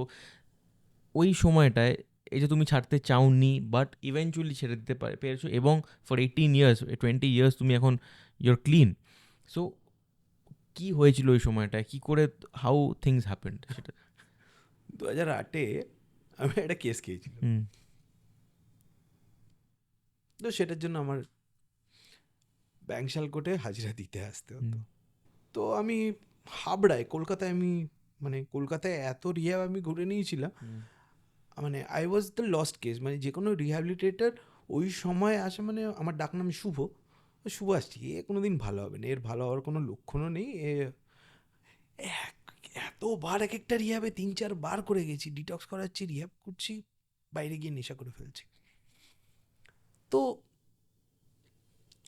ওই সময়টায় এই যে তুমি ছাড়তে চাওনি বাট ইভেনচুয়ালি ছেড়ে দিতে পেরেছো, এবং ফর 18 ইয়ার্স 20 ইয়ার্স তুমি এখন ইউর ক্লিন। সো কি হয়েছিল ওই সময়টায়, কি করে, হাউ থিংস হ্যাপেন্ড সেটা? 2008-এ আমি একটা কেস খেয়েছিলাম, হুম, তো সেটার জন্য আমার ব্যাংশাল কোর্টে হাজিরা দিতে আসতে হুম, হতো। তো আমি হাবড়ায়, কলকাতায় আমি, মানে কলকাতায় এত রিহ্যাব আমি ঘুরে নিয়েছিলাম, হুম, মানে I was the lost case, মানে যে কোনো রিহ্যাবিলিটেটর ওই সময় আসে, মানে আমার ডাকনাম শুভ, শুভ আসছি, এ কোনো দিন ভালো হবে না, এর ভালো হওয়ার কোনো লক্ষণও নেই, এতবার এক একটা রিহ্যাবে 3-4 বার করে গেছি, ডিটক্স করাচ্ছি, রিহ্যাব করছি, বাইরে গিয়ে নেশা করে ফেলছি। তো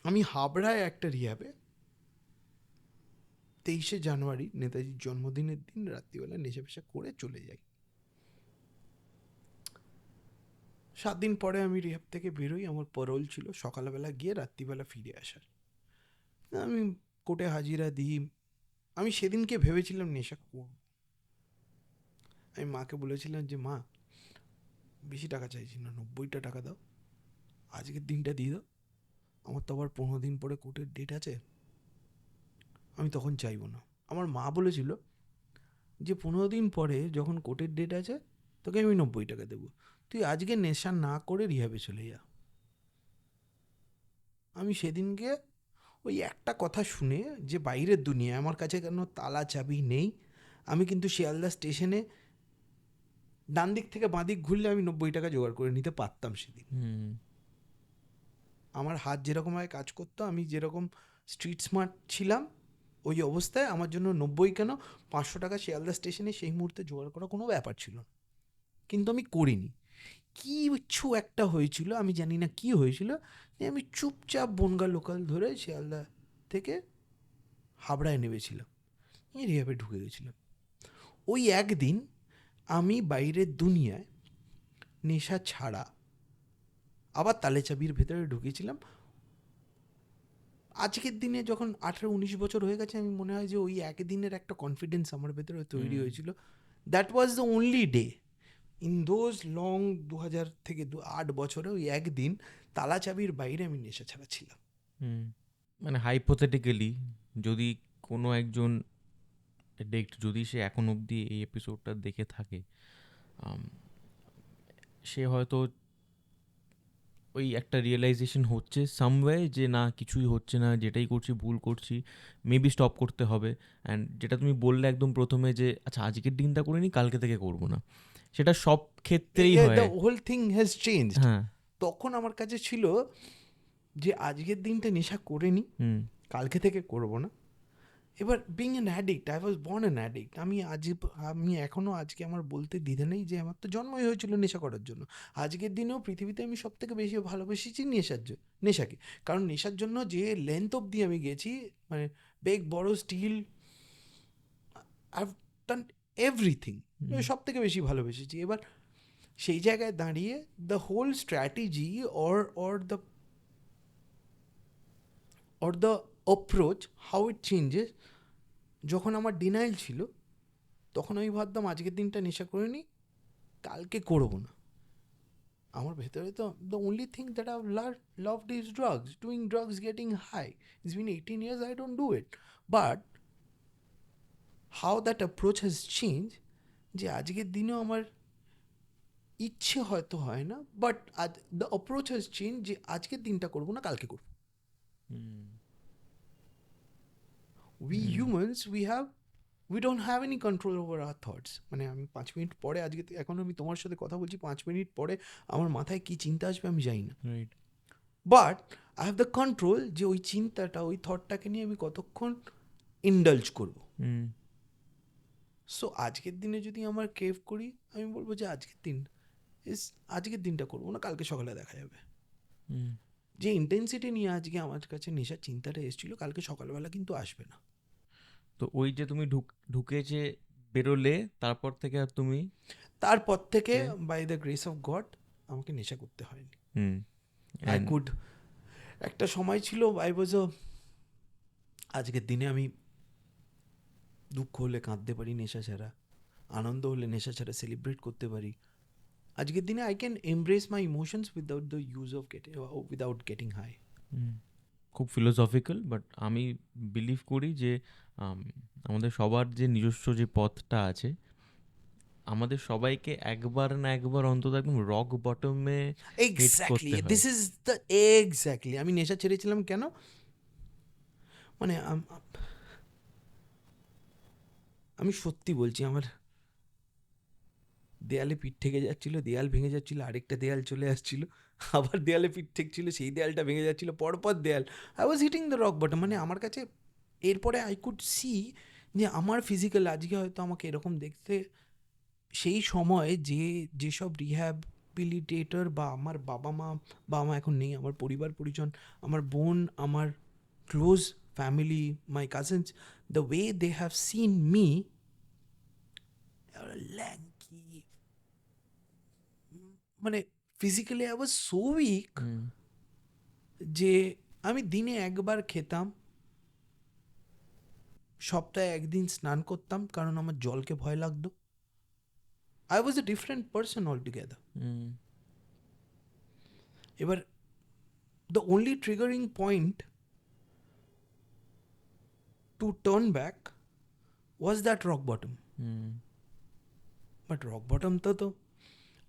আমি হাবড়ায় একটা রিহ্যাবে 23শে জানুয়ারি নেতাজির জন্মদিনের দিন রাত্রিবেলা নেশা ফেশা করে চলে যাই। 7 দিন পরে আমি রিহ্যাব থেকে বেরোই, আমার প্যারোল ছিল সকালবেলা গিয়ে রাত্রিবেলা ফিরে আসার। আমি কোর্টে হাজিরা দিই, আমি সেদিনকে ভেবেছিলাম নেশা করব। আমি মাকে বলেছিলাম যে মা, বেশি টাকা চাইছি না, 90টা টাকা দাও, আজকের দিনটা দিয়ে দাও, আমার তো আবার 15 দিন পরে কোর্টের ডেট আছে, আমি তখন চাইবো না। আমার মা বলেছিল যে 15 দিন পরে যখন কোর্টের ডেট আছে তোকে আমি 90 টাকা দেবো, তুই আজকে নেশা না করে রিহাবে চলে যা। আমি সেদিনকে ওই একটা কথা শুনে, যে বাইরের দুনিয়া, আমার কাছে কেন তালা চাবি নেই, আমি কিন্তু শিয়ালদা স্টেশনে ডান দিক থেকে বাঁ দিক ঘুরলে আমি 90 টাকা জোগাড় করে নিতে পারতাম সেদিন। হুম, আমার হাত যেরকমভাবে কাজ করতো, আমি যেরকম স্ট্রিট স্মার্ট ছিলাম, ওই অবস্থায় আমার জন্য 90 কেন, 500 টাকা শিয়ালদা স্টেশনে সেই মুহূর্তে জোগাড় করা কোনো ব্যাপার ছিল না। কিন্তু আমি করিনি। কিছু একটা হয়েছিল, আমি জানি না কি হয়েছিল, যে আমি চুপচাপ বনগা লোকাল ধরে শিয়ালদা থেকে হাবড়ায় নেমেছিলাম, এই রিহাবে ঢুকে গেছিলাম। ওই একদিন আমি বাইরের দুনিয়ায় নেশা ছাড়া আবার তালে চাবির ভেতরে ঢুকেছিলাম। আজকের দিনে যখন 18-19 বছর হয়ে গেছে, আমি মনে হয় যে ওই একদিনের একটা কনফিডেন্স আমার ভেতরে তৈরি হুম, হয়েছিল। That was the only day in those long 2000 থেকে 8 বছরে, ওই একদিন তালা চাবির বাইরে আমি নেশা ছাড়া ছিলাম। হুম। মানে হাইপোথেটিক্যালি, যদি কোনো একজন এডিক্ট, যদি সে এখন অবধি এই এপিসোডটা দেখে থাকে, আম, সে হয়তো ওই একটা রিয়েলাইজেশন হচ্ছে সামওয়ে যে না কিছুই হচ্ছে না, যেটাই করছি ভুল করছি, মেবি স্টপ করতে হবে। অ্যান্ড যেটা তুমি বললে একদম প্রথমে যে আচ্ছা আজকের দিনটা করে নিই, কালকে থেকে করবো না, সেটা সব ক্ষেত্রেই দ্য হয়। Whole thing has changed. হ্যাঁ। তখন আমার কাছে ছিল যে আজকের দিনটা নেশা করে নিই, হুম, কালকে থেকে করব না। এবার being an addict, I was born an addict. আমি এখনও আজকে আমার বলতে দ্বিধা নেই যে আমার তো জন্মই হয়েছিল নেশা করার জন্য। আজকের দিনেও পৃথিবীতে আমি সব থেকে বেশি ভালোবেসেছি নেশাকে। কারণ নেশার জন্য যে লেন্থ অবধি আমি গেছি, মানে beg borrow steal, I have done everything, hmm, সব থেকে বেশি ভালোবেসেছি। এবার সেই জায়গায় দাঁড়িয়ে the whole strategy or the approach, how it changes, যখন আমার ডিনাইল ছিল তখন আমি ভাবতাম আজকের দিনটা নেশা করে নিই, কালকে করবো না। আমার ভেতরে তো the only thing that I loved is drugs, doing drugs, getting high. It's been 18 years I don't do it. But how that approach has change, যে আজকের দিনেও আমার ইচ্ছে হয়তো হয় না, but the approach has change, যে আজকের দিনটা করবো না, কালকে করবো। We humans we don't have any control over our thoughts. মানে আমি 5 মিনিট পরে, এখন আমি তোমার সাথে কথা বলছি, 5 মিনিট পরে আমার মাথায় কী চিন্তা আসবে আমি জানি না, right. But I have the control যে ওই চিন্তাটা, ওই থটটাকে নিয়ে আমি কতক্ষণ ইন্ডালজ করবো। সো আজকের দিনে যদি আমার ক্রেভ করি, আমি বলবো যে আজকের দিনটা করবো না, কালকে সকালে দেখা যাবে। যে ইন্টেন্সিটি নিয়ে আজকে আমার কাছে নেশার চিন্তাটা এসেছিলো, কালকে সকালবেলা কিন্তু আসবে না। তো ওই যে তুমি ঢুকে যে বেরোলে, তারপর থেকে আর তুমি তারপর থেকে by the grace of God আমাকে নেশা করতে হয়নি। আই কুড, একটা সময় ছিল আজকের দিনে আমি দুঃখ হলে কাঁদতে পারি নেশা ছাড়া, আনন্দ হলে নেশা ছাড়া সেলিব্রেট করতে পারি। আজকের দিনে I can embrace my emotions without the use of without getting high. খুব ফিলোসফিক্যাল, বাট আমি বিলিভ করি যে আমাদের সবার যে নিজস্ব যে পথটা আছে, আমাদের সবাইকে একবার না একবার অন্তত একদম রক বটমে হিট এক্স্যাক্টলি, করতে হয়। This is the exactly. আমি নেশা ছেড়েছিলাম কেন, মানে আমি সত্যি বলছি, আমার দেয়ালে পিঠ ঠেকে যাচ্ছিল, দেয়াল ভেঙে যাচ্ছিল, আরেকটা দেয়াল চলে আসছিল, আবার দেয়ালে পিঠ ঠেকছিল, সেই দেয়ালটা ভেঙে যাচ্ছিল, পরপর দেয়াল। I was hitting the rock bottom. মানে আমার কাছে এরপরে আই কুড সি যে আমার ফিজিক্যাল আজকে হয়তো আমাকে এরকম দেখতে, সেই সময় যেসব রিহ্যাবিলিটেটর বা আমার বাবা মা এখন নেই, আমার পরিবার পরিজন, আমার বোন, আমার close family, my cousins, the way they have seen me, lanky, মানে physically I was so weak, যে আমি দিনে একবার খেতাম, সপ্তাহে একদিন স্নান করতাম কারণ আমার জলকে ভয় লাগতো। I was a different person altogether. এবার the only triggering point to turn back was that rock bottom. But rock বটমটা তো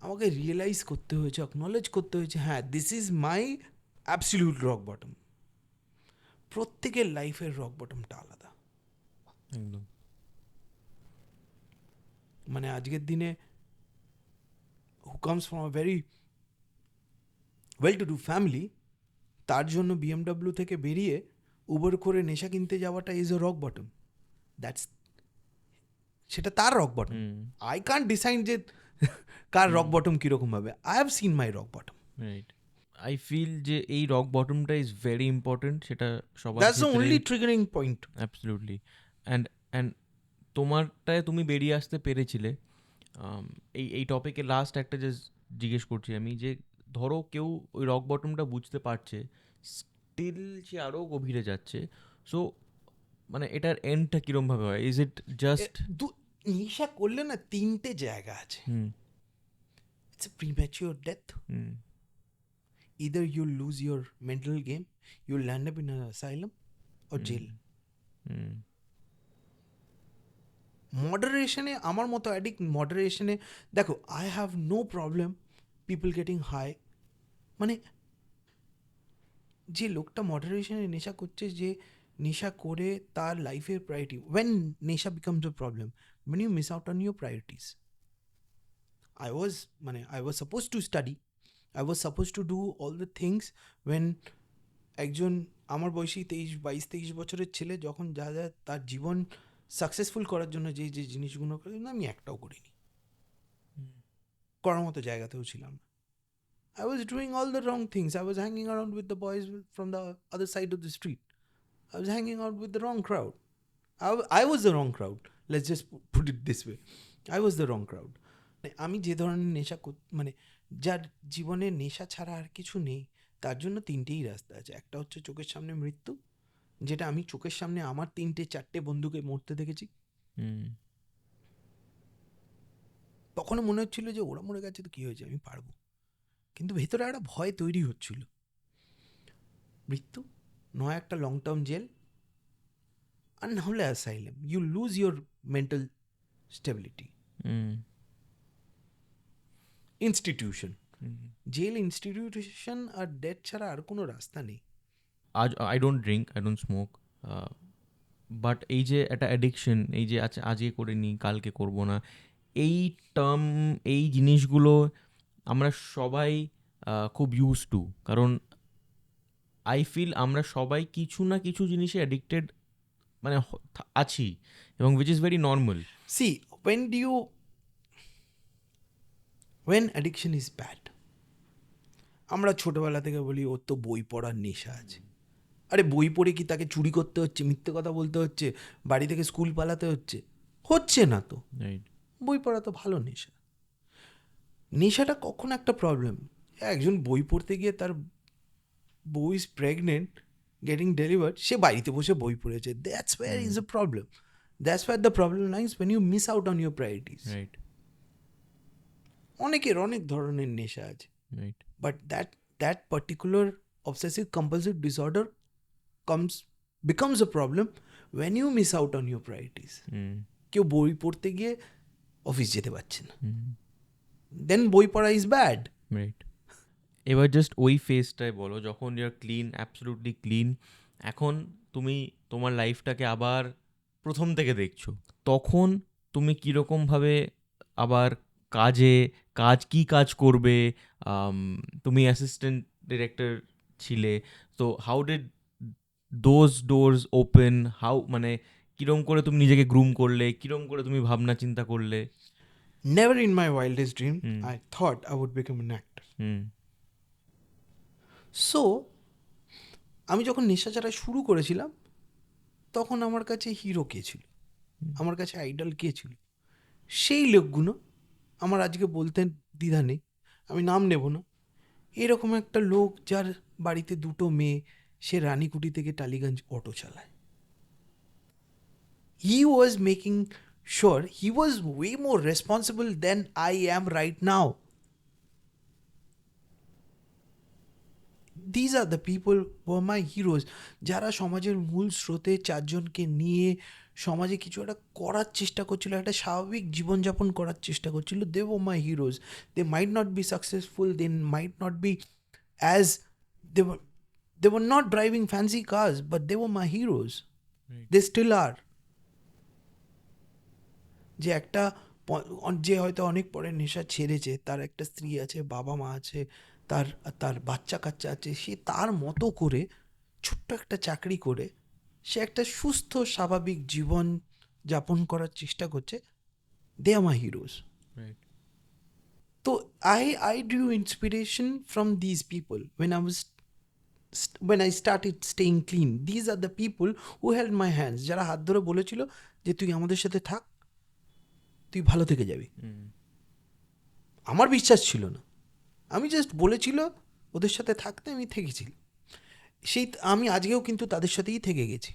আমাকে রিয়েলাইজ করতে হয়েছে, অ্যাকনলেজ করতে হয়েছে, হ্যাঁ this is my absolute rock bottom. প্রত্যেকের লাইফের রক বটমটা আলাদা। একদম। মানে আজকের দিনে who comes from a very well to do family, তার জন্য বিএমডাব্লিউ থেকে বেরিয়ে উবার করে নেশা কিনতে যাওয়াটা is a rock bottom. That's, সেটা তার rock bottom. I can't decide যে কার রক বটম কীরকম হবে। I have seen my rock bottom. Right. I feel যে এই রক বটমটা ইজ ভেরি ইম্পর্টেন্ট, সেটা সবার দ্যাটস দ্য ক্ষেত্রে। Only triggering point. Absolutely. And তোমারটায় তুমি বেরিয়ে আসতে পেরেছিলে। এই টপিকে লাস্ট একটা যে জিজ্ঞেস করছি আমি, যে ধরো কেউ ওই রক বটমটা বুঝতে পারছে, স্টিল সে আরও গভীরে যাচ্ছে, সো মানে এটার এন্ডটা কীরমভাবে হয়? ইজ ইট জাস্ট নেশা করলে না তিনটে জায়গা আছে। It's a premature death, either you'll lose your mental game, you'll land up in an asylum or jail. মডারেশনে, আমার মতো অ্যাডিক্ট মডারেশনে, দেখো I have no problem people getting high. মানে যে লোকটা মডারেশনে নেশা করছে, যে নেশা করে তার লাইফের প্রায়োরিটি, ওয়েন নেশা becomes a problem, when you miss out on your priorities. I was supposed to study, I was supposed to do all the things when একজন আমার বয়সী 22-23 বছরের ছেলে যখন যা তার জীবন সাকসেসফুল করার জন্য যে জিনিসগুলো করে, আমি একটাও করিনি, করার মতো জায়গাতেও ছিলাম না। I was doing all the wrong things. I was hanging around with the boys from the other side of the street. I was hanging out with the wrong crowd. I was the wrong crowd. Let's just put it this way. I was the wrong crowd. আমি যে ধরনের নেশা মানে যার জীবনে নেশা ছাড়া আর কিছু নেই, তার জন্য তিনটেই রাস্তা আছে। একটা হচ্ছে চোখের সামনে মৃত্যু, যেটা আমি চোখের সামনে আমার 3-4 বন্ধুকে মরতে দেখেছি। তখনও মনে হচ্ছিল যে ওরা মরে গেছে তো কী হয়েছে, আমি পারবো, কিন্তু ভেতরে একটা ভয় তৈরি হচ্ছিল। মৃত্যু নয় একটা লং টার্ম জেল, আর না হলে asylum. You lose your mental stability. Institution, jail institution আর ডেথ ছাড়া আর কোনো রাস্তা নেই। আজ I don't drink, I don't smoke, but এই যে একটা অ্যাডিকশন, এই যে আচ্ছা আজকে করে নিই কালকে করব না, এই টার্ম, এই জিনিসগুলো আমরা সবাই খুব ইউজ টু, কারণ আই ফিল আমরা সবাই কিছু না কিছু জিনিসে অ্যাডিক্টেড মানে আছি, এবং which is very normal. See when addiction is bad, আমরা ছোটবেলা থেকে বলি ওর তো বই পড়ার নেশা আছে। আরে বই পড়ে কি তাকে চুরি করতে হচ্ছে, মিথ্যে কথা বলতে হচ্ছে, বাড়ি থেকে স্কুল পালাতে হচ্ছে না তো। রাইট। বই পড়া তো ভালো নেশা। নেশাটা কখন একটা প্রবলেম, একজন বই পড়তে গিয়ে তার বউ ইজ প্রেগনেন্ট, গেটিং ডেলিভার্ড, সে বাড়িতে বসে বই পড়েছে, that's where is a problem. That's where the problem lines when you miss out on your priorities. Right. অনেকের অনেক ধরনের নেশা আছে, right. but that particular obsessive compulsive disorder becomes a problem when you miss out on your priorities. কেউ বই পড়তে গিয়ে office যেতে পারছে না, দেন বই পড়া ইজ ব্যাড। রাইট। এবার জাস্ট ওই ফেজটাই বলো যখন ইউর ক্লিন, অ্যাবসলিউটলি ক্লিন, এখন তুমি তোমার লাইফটাকে আবার প্রথম থেকে দেখছো, তখন তুমি কীরকমভাবে আবার কী কাজ করবে। তুমি অ্যাসিস্ট্যান্ট ডিরেক্টর ছিলে, তো how did those doors open, how মানে কীরকম করে তুমি নিজেকে গ্রুম করলে, কীরকম করে তুমি ভাবনা চিন্তা করলে? Never in my wildest dream I thought I would become an actor. So আমি যখন নেশা ছাড়া শুরু করেছিলাম তখন আমার কাছে হিরো কে ছিল, আমার কাছে আইডল কে ছিল, সেই লোকগুলো আমার আজকে বলতে দ্বিধা নেই, আমি নাম নেব না। এরকম একটা লোক যার বাড়িতে দুটো মেয়ে, সে রানীকুটি থেকে টালিগঞ্জ অটো চালায়। He was making sure, he was way more responsible than I am right now. These are the people who are my heroes, যারা সমাজের মূল স্রোতে চারজনকে নিয়ে সমাজে কিছু একটা করার চেষ্টা করছিল, একটা স্বাভাবিক জীবনযাপন করার চেষ্টা করছিল। They were my heroes. They might not be successful, they might not be as they were not driving fancy cars, but they were my heroes. Right. They still are. যে একটা যে হয়তো অনেক পরে নেশা ছেড়েছে, তার একটা স্ত্রী আছে, বাবা মা আছে, তার বাচ্চা কাচ্চা আছে, সে তার মতো করে ছোট্ট একটা চাকরি করে সে একটা সুস্থ স্বাভাবিক জীবন যাপন করার চেষ্টা করছে। দে আর মাই হিরোজ। তো I drew inspiration from these people when I started staying clean. These are the people who held my hands, যারা হাত ধরে বলেছিল যে তুই আমাদের সাথে থাক, তুই ভালো থেকে যাবি। আমার বিশ্বাস ছিল না, আমি জাস্ট বলেছিল ওদের সাথে থাকতে, আমি থেকেছিলাম। সেই আমি আজকেও কিন্তু তাদের সাথেই থেকে গেছি।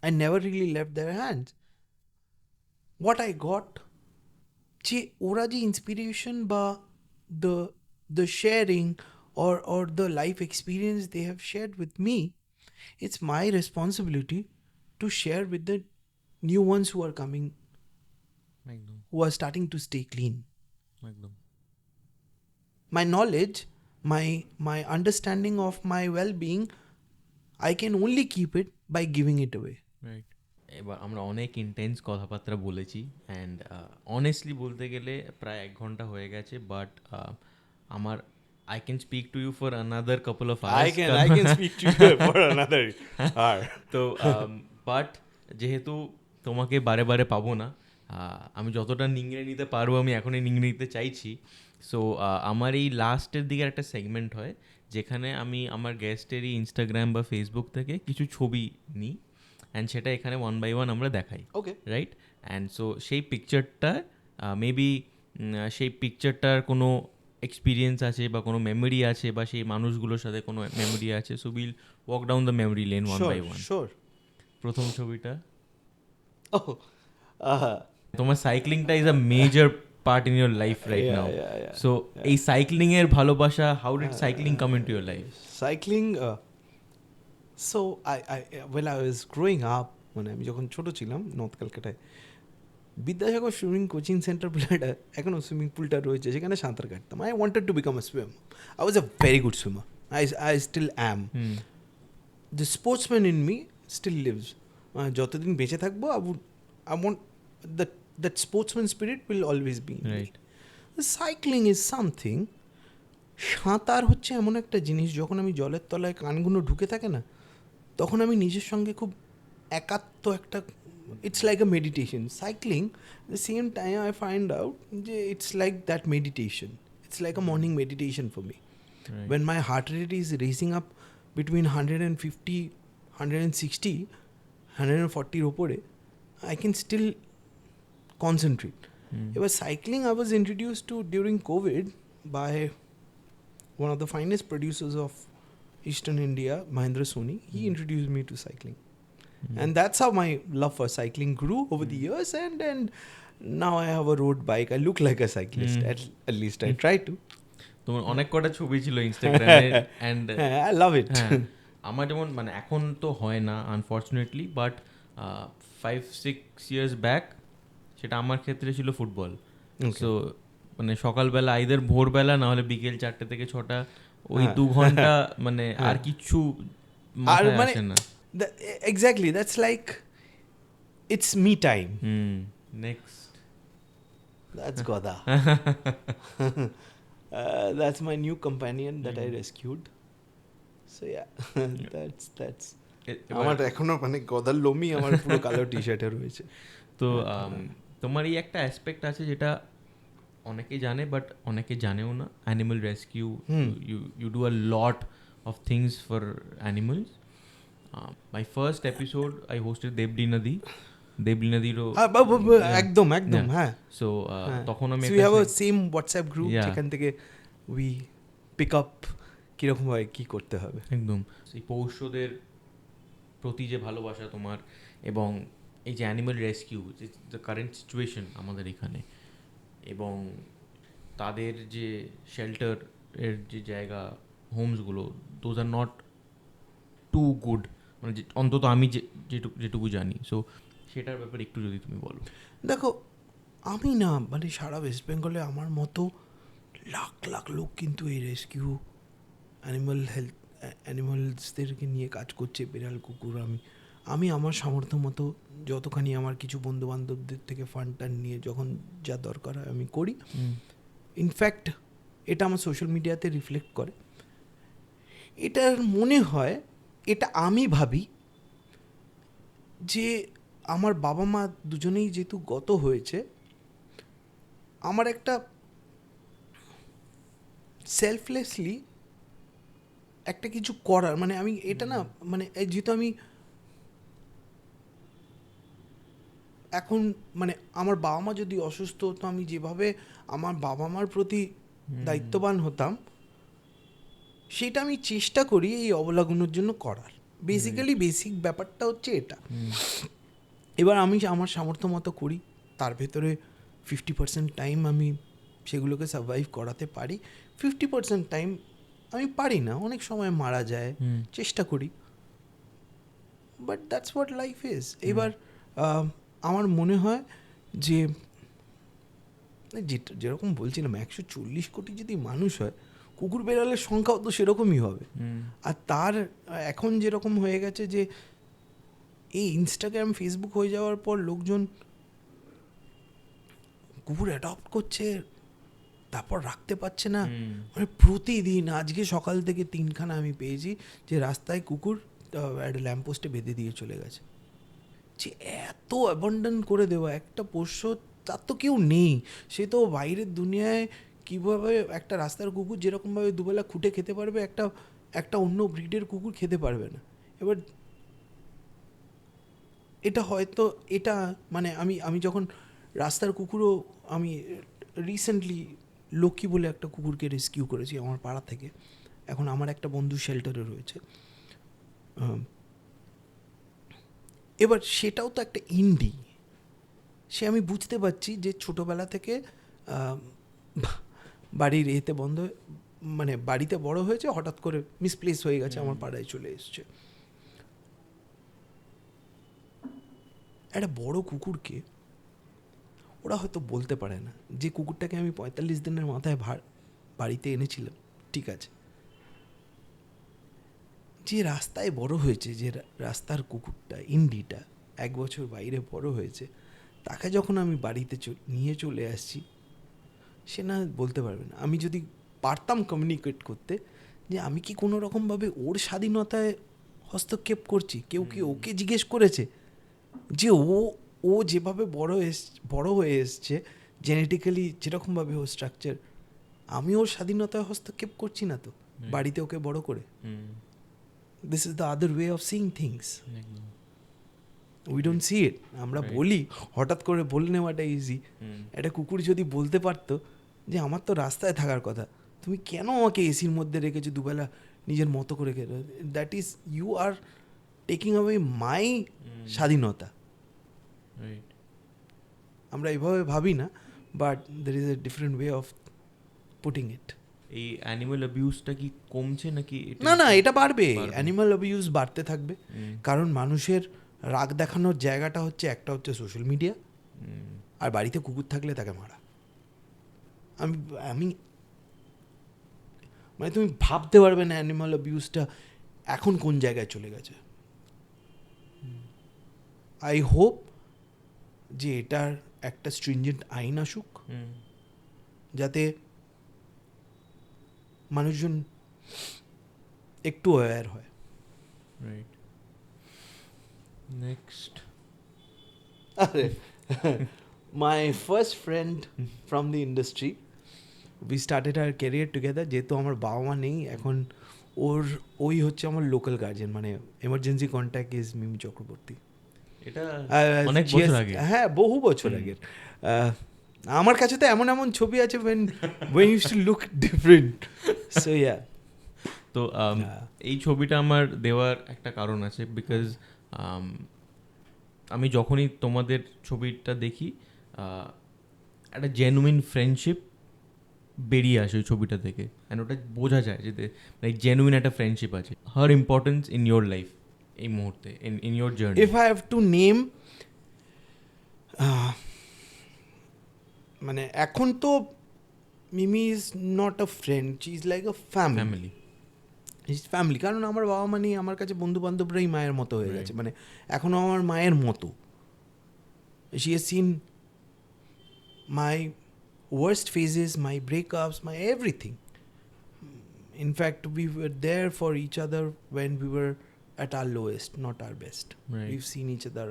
I never really left their hands. What I got, যে ওরা যে ইন্সপিরেশন বা the sharing or the life experience they have shared with me, it's my responsibility to share with the new ones who are coming, who are starting to stay clean. My knowledge, my understanding of my well-being, I can only keep it by giving it away. Right. এবার আমরা অনেক intense কথাবার্তা বলেছি, and honestly বলতে গেলে প্রায় 1 ঘন্টা হয়ে গেছে, বাট আমার I can speak to you for another couple of hours. I can speak to you for another hour. তো বাট যেহেতু তোমাকে বারে বারে পাবো না, আমি যতটা নিংড়ে নিতে পারবো আমি এখনই নিংড়ে নিতে চাইছি। সো আমার এই লাস্টের দিকে একটা সেগমেন্ট হয় যেখানে আমি আমার গেস্টেরই ইনস্টাগ্রাম বা ফেসবুক থেকে কিছু ছবি নিই, অ্যান্ড সেটা এখানে 1 by 1 আমরা দেখাই। ওকে, রাইট? অ্যান্ড সো সেই পিকচারটা মেবি সেই পিকচারটার কোনো এক্সপিরিয়েন্স আছে বা কোনো মেমোরি আছে বা সেই মানুষগুলোর সাথে কোনো মেমোরি আছে। So will walk down the memory lane 1 by 1. Sure. প্রথম ছবিটা, Oh, তোমার সাইক্লিংটা is a major part in your life right now. So এই সাইক্লিং এর ভালোবাসা, how did cycling come into your life? Cycling, so I when I was growing up, মানে আমি যখন ছোট ছিলাম নর্থ ক্যালকাটায়, বিদ্যাসাগর সুইমিং কোচিং সেন্টার প্লেয়ারটা এখনও সুইমিং পুলটা রয়েছে, সেখানে সাঁতার কাটতাম। I wanted to become a swim, I was a very good swimmer, I still am. The sportsman in me still lives. যতদিন বেঁচে থাকবো I want that sportsman spirit will always be in me. Cycling is something, সাঁতার হচ্ছে এমন একটা জিনিস, যখন আমি জলের তলায় কানগুলো ঢুকে থাকে না, তখন আমি নিজের সঙ্গে খুব একাত্ম একটা, it's like a meditation. Cycling, the same time I find out it's like that meditation. It's like a morning meditation for me. Right. When my heart rate is racing up between 150, 160, 140 opore, I can still concentrate. It was cycling I was introduced to during COVID by one of the finest producers of Eastern India, Mahendra Soni. He introduced me to cycling. And that's how my love for cycling grew over the years, and now I have a road bike. I look like a cyclist, at least I try to. তোমার অনেক কটা ছবি ছিল ইনস্টাগ্রামে, and I love it. আমার যেমন মানে এখন তো হয় না আনফর্চুনেটলি, বাট 5-6 years ব্যাক সেটা আমার ক্ষেত্রে ছিল ফুটবল। সো মানে সকালবেলা আইদার ভোরবেলা না হলে বিকেল 4টে থেকে 6টা, ওই 2 ঘন্টা মানে আর কিছু মাথায় আসে না। Exactly, that's like it's me time. Next. That's Goda. That's my new companion that I rescued. So yeah, that's আমার এখনো মানে গদার লোমই আমার পুরো কালো টি শার্টে রয়েছে। তো তোমার এই একটা অ্যাসপেক্ট আছে যেটা অনেকে জানে বাট অনেকে জানেও না, animal rescue. You do a lot of things for animals. My first episode I hosted দেবলীনাদিরও একদম হ্যাঁ। সো তখন আমি we have a same WhatsApp group, যেখান থেকে উই পিক আপ কীরকম হয় কী করতে হবে। একদম সেই পৌষ্যদের প্রতি যে ভালোবাসা তোমার, এবং এই যে অ্যানিমাল রেস্কিউ, যে দ্য কারেন্ট সিচুয়েশন আমাদের এখানে, এবং তাদের যে শেল্টার এর যে জায়গা, হোমসগুলো, those are not too good, মানে অন্তত আমি যেটুকু জানি। সো সেটার ব্যাপারে একটু যদি তুমি বলো। দেখো, আমি না মানে সারা ওয়েস্ট বেঙ্গলে আমার মতো লাখ লাখ লোক কিন্তু এই রেস্কিউ অ্যানিমালসদেরকে নিয়ে কাজ করছে, বিড়াল কুকুর। আমি আমার সামর্থ্য মতো যতখানি আমার কিছু বন্ধুবান্ধবদের থেকে ফান্ড নিয়ে যখন যা দরকার হয় আমি করি। ইনফ্যাক্ট এটা আমার সোশ্যাল মিডিয়াতে রিফ্লেক্ট করে। এটার মনে হয়, এটা আমি ভাবি যে আমার বাবা মা দুজনেই যেহেতু গত হয়েছে, আমার একটা সেলফলেসলি একটা কিছু করার, মানে আমি এটা না, মানে যেহেতু আমি এখন মানে আমার বাবা মা যদি অসুস্থ হতো, আমি যেভাবে আমার বাবা মার প্রতি দায়িত্ববান হতাম, সেটা আমি চেষ্টা করি এই অবলাগুনোর জন্য করার। বেসিক ব্যাপারটা হচ্ছে এটা। এবার আমি আমার সামর্থ্য মতো করি, তার ভেতরে 50% টাইম আমি সেগুলোকে সারভাইভ করাতে পারি, 50% টাইম আমি পারি না, অনেক সময় মারা যায়, চেষ্টা করি, but that's what life is. এবার আমার মনে হয় যে যেরকম বলছিলাম 140 কোটি যদি মানুষ হয়, কুকুর বেড়ালের সংখ্যাও তো সেরকমই হবে। আর তার এখন যেরকম হয়ে গেছে যে এই ইনস্টাগ্রাম ফেসবুক হয়ে যাওয়ার পর লোকজন কুকুর অ্যাডপ্ট করছে, তারপর রাখতে পারছে না। মানে প্রতিদিন আজকে সকাল থেকে 3খানা আমি পেয়েছি যে রাস্তায় কুকুর একটা ল্যাম্পপোস্টে বেঁধে দিয়ে চলে গেছে। যে এত অ্যাবান্ডন করে দেওয়া একটা পোষ্য, তার তো কেউ নেই, সে তো বাইরের দুনিয়ায় কীভাবে একটা রাস্তার কুকুর যেরকমভাবে দুবেলা খুঁটে খেতে পারবে, একটা অন্য ব্রিডের কুকুর খেতে পারবে না। এবার এটা হয়তো এটা মানে আমি যখন রাস্তার কুকুরও, আমি রিসেন্টলি লক্ষ্মী বলে একটা কুকুরকে রেস্কিউ করেছি আমার পাড়া থেকে, এখন আমার একটা বন্ধু শেল্টারে রয়েছে। এবার সেটাও তো একটা ইন্ডি, সে আমি বুঝতে পারছি যে ছোটোবেলা থেকে বাড়ির এতে বন্ধ, মানে বাড়িতে বড় হয়েছে, হঠাৎ করে মিসপ্লেস হয়ে গেছে, আমার পাড়ায় চলে এসছে। একটা বড় কুকুরকে ওরা হয়তো বলতে পারে না। যে কুকুরটাকে আমি 45 দিনের মাথায় বাড়িতে এনেছিলাম, ঠিক আছে, যে রাস্তায় বড় হয়েছে, যে রাস্তার কুকুরটা, ইন্ডিটা 1 বছর বাইরে বড় হয়েছে, তাকে যখন আমি বাড়িতে নিয়ে চলে আসছি, সে না বলতে পারবে না। আমি যদি পারতাম কমিউনিকেট করতে যে আমি কি কোনো রকমভাবে ওর স্বাধীনতায় হস্তক্ষেপ করছি, কেউ কি ওকে জিজ্ঞেস করেছে যে ও যেভাবে বড় হয়ে এসছে জেনেটিক্যালি, যেরকমভাবে ওর স্ট্রাকচার, আমি ওর স্বাধীনতায় হস্তক্ষেপ করছি না তো বাড়িতে ওকে বড় করে? This is the other way of seeing things. We don't see it. আমরা বলি, হঠাৎ করে বলে নেওয়াটা ইজি। একটা কুকুর যদি বলতে পারতো যে আমার তো রাস্তায় থাকার কথা, তুমি কেন আমাকে এসির মধ্যে রেখেছো দুবেলা নিজের মতো করে, that is you are taking away my স্বাধীনতা। আমরা এভাবে ভাবি না, but there is a different way of putting it. এই অ্যানিমাল অ্যাবিউজটা কি কমছে নাকি? না, এটা বাড়বে। অ্যানিমাল অ্যাবিউজ বাড়তে থাকবে, কারণ মানুষের রাগ দেখানোর জায়গাটা হচ্ছে, একটা হচ্ছে সোশ্যাল মিডিয়া, আর বাড়িতে কুকুর থাকলে তাকে মারা। আমি মানে তুমি ভাবতে পারবে না অ্যানিমাল অ্যাবিউজটা এখন কোন জায়গায় চলে গেছে। আই হোপ যে এটার একটা স্ট্রিনজেন্ট আইন আসুক, যাতে মানুষজন একটু অ্যাওয়্যার হয়। Right. Next, my first friend from the industry, we started our career together. যেহেতু আমার বাবা মা নেই এখন, ওই হচ্ছে আমার লোকাল গার্জিয়ান, মানে emergency contact is Mimi Chakraborty. এটা অনেক বছর আগে। হ্যাঁ, বহু বছর আগের। আমার কাছে তো এমন এমন ছবি আছে when used to look different. So yeah. তো এই ছবিটা আমার দেওয়ার একটা কারণ আছে, বিকজ আমি যখনই তোমাদের ছবিটা দেখি, একটা জেনুইন ফ্রেন্ডশিপ বেরিয়ে আসে ওই ছবিটা থেকে, অ্যান্ড ওটা বোঝা যায় যে লাইক জেনুইন একটা ফ্রেন্ডশিপ আছে। Her importance in your life এই মুহূর্তে, in your journey. If I have to name, মানে এখন তো Mimi is not a friend, she is like a family. Family, কারণ আমার বাবা মা নেই, আমার কাছে বন্ধু বান্ধবরাই মায়ের মতো হয়ে গেছে, মানে এখনও আমার মায়ের মতো। She has seen my worst phases, my breakups, my everything. In fact, we were there for each other when we were at our lowest, not our best. Right. We've seen each other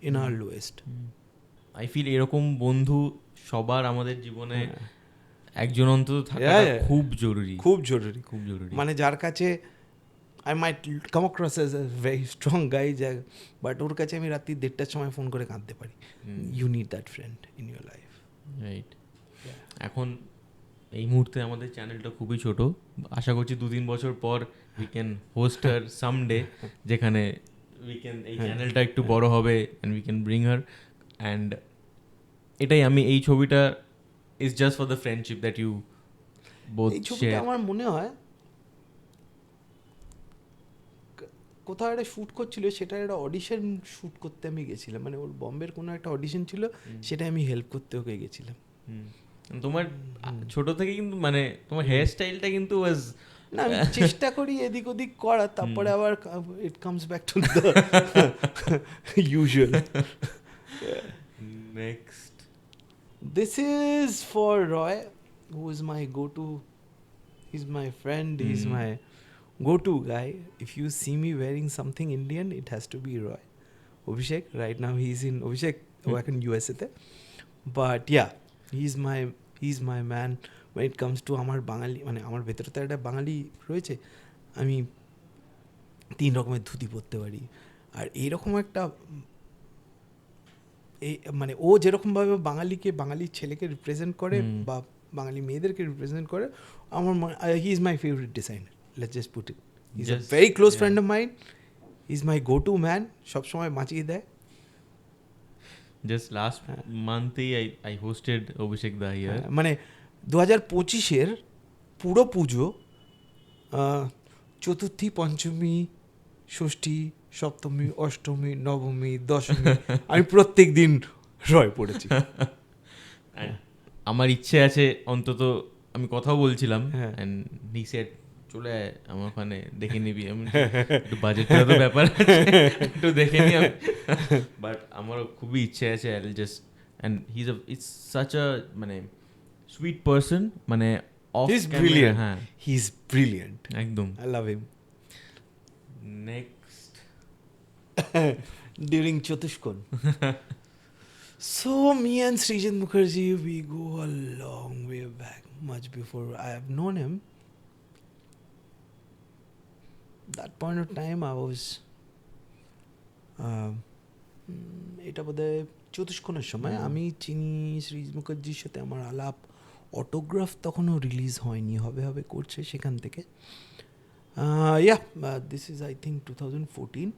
in our lowest. I feel এরকম বন্ধু সবার আমাদের জীবনে একজন অন্তত থাকা খুব জরুরি, খুব জরুরি, খুব জরুরি। মানে যার কাছে I might come across as a very strong guy, but ওর কাছে আমি রাত্রি 1:30টার সময় ফোন করে কাঁদতে পারি। You need that friend in your life. Right. এখন এই মুহূর্তে আমাদের চ্যানেলটা খুবই ছোট, আশা করছি 2-3 বছর পর we can host her someday, যেখানে উই ক্যান এই চ্যানেলটা একটু বড় হবে and we can bring her. And এটাই আমি এই ছবিটা is just for the friendship that you both share. এই ছবিটা আমার মনে হয় কোথাও একটা শ্যুট করছিল, সেটা একটা অডিশন শ্যুট করতে আমি গেছিলাম, মানে ওর বম্বের কোনো একটা অডিশন ছিল, সেটা আমি হেল্প করতে ওকে গেছিলাম। তোমার ছোট থেকে কিন্তু মানে তোমার হেয়ার স্টাইলটা কিন্তু ওয়াজ, না আমি চেষ্টা করি এদিক ওদিক করার, তারপরে আবার it comes back to the usual. Next, this is for Roy, who is my go to, he is my friend, he is my go-to guy. If you see me wearing something Indian, it has to be Roy. Abhishek, right now he's in work in USA te. But yeah, he's my man when it comes to আমার বাঙালি, মানে আমার ভেতরে তো একটা বাঙালি রয়েছে, আমি 3 রকমের ধুতি পরতে পারি। আর এইরকম একটা মানে ও যেরকমভাবে বাঙালি ছেলেকে রিপ্রেজেন্ট করে বা বাঙালি মেয়েদেরকে রিপ্রেজেন্ট করে, আমার he is my favourite designer. Let's just put it. He's a very close friend of mine. He's my go-to man. সব সময় বাঁচিয়ে দেয়। Just last month I hosted Abhishek da here. মানে 2025-এর পুরো পুজো, চতুর্থী, পঞ্চমী, ষষ্ঠী, সপ্তমী, অষ্টমী, নবমী, দশমী, আমি প্রত্যেক দিন রয় পড়েছি। And আমার ইচ্ছে আছে অন্তত, আমি কথাও বলছিলাম হ্যাঁ। অ্যান্ড হি সেড চলে আয় আমার ওখানে দেখে নিবি, আমি বলছি, একটু বাজেটের তো ব্যাপার আছে, একটু দেখে নি আমি, বাট আমারও খুবই ইচ্ছে আছে। I will just, and it's such a মানে সুইট পার্সন, মানে অফ He's ক্যামেরা। brilliant. হ্যাঁ He's brilliant. একদম। I love him. Next During Chatushkon. So me and Srijit Mukherjee, we go a long way back, much before I have known him. That point of time I was এটা বোধহয় চতুষ্কোণের সময় আমি চিনি সৃজিত মুখার্জির সাথে আমার আলাপ, অটোগ্রাফ তখনও রিলিজ হয়নি, হবে করছে সেখান থেকে। This is I think 2014.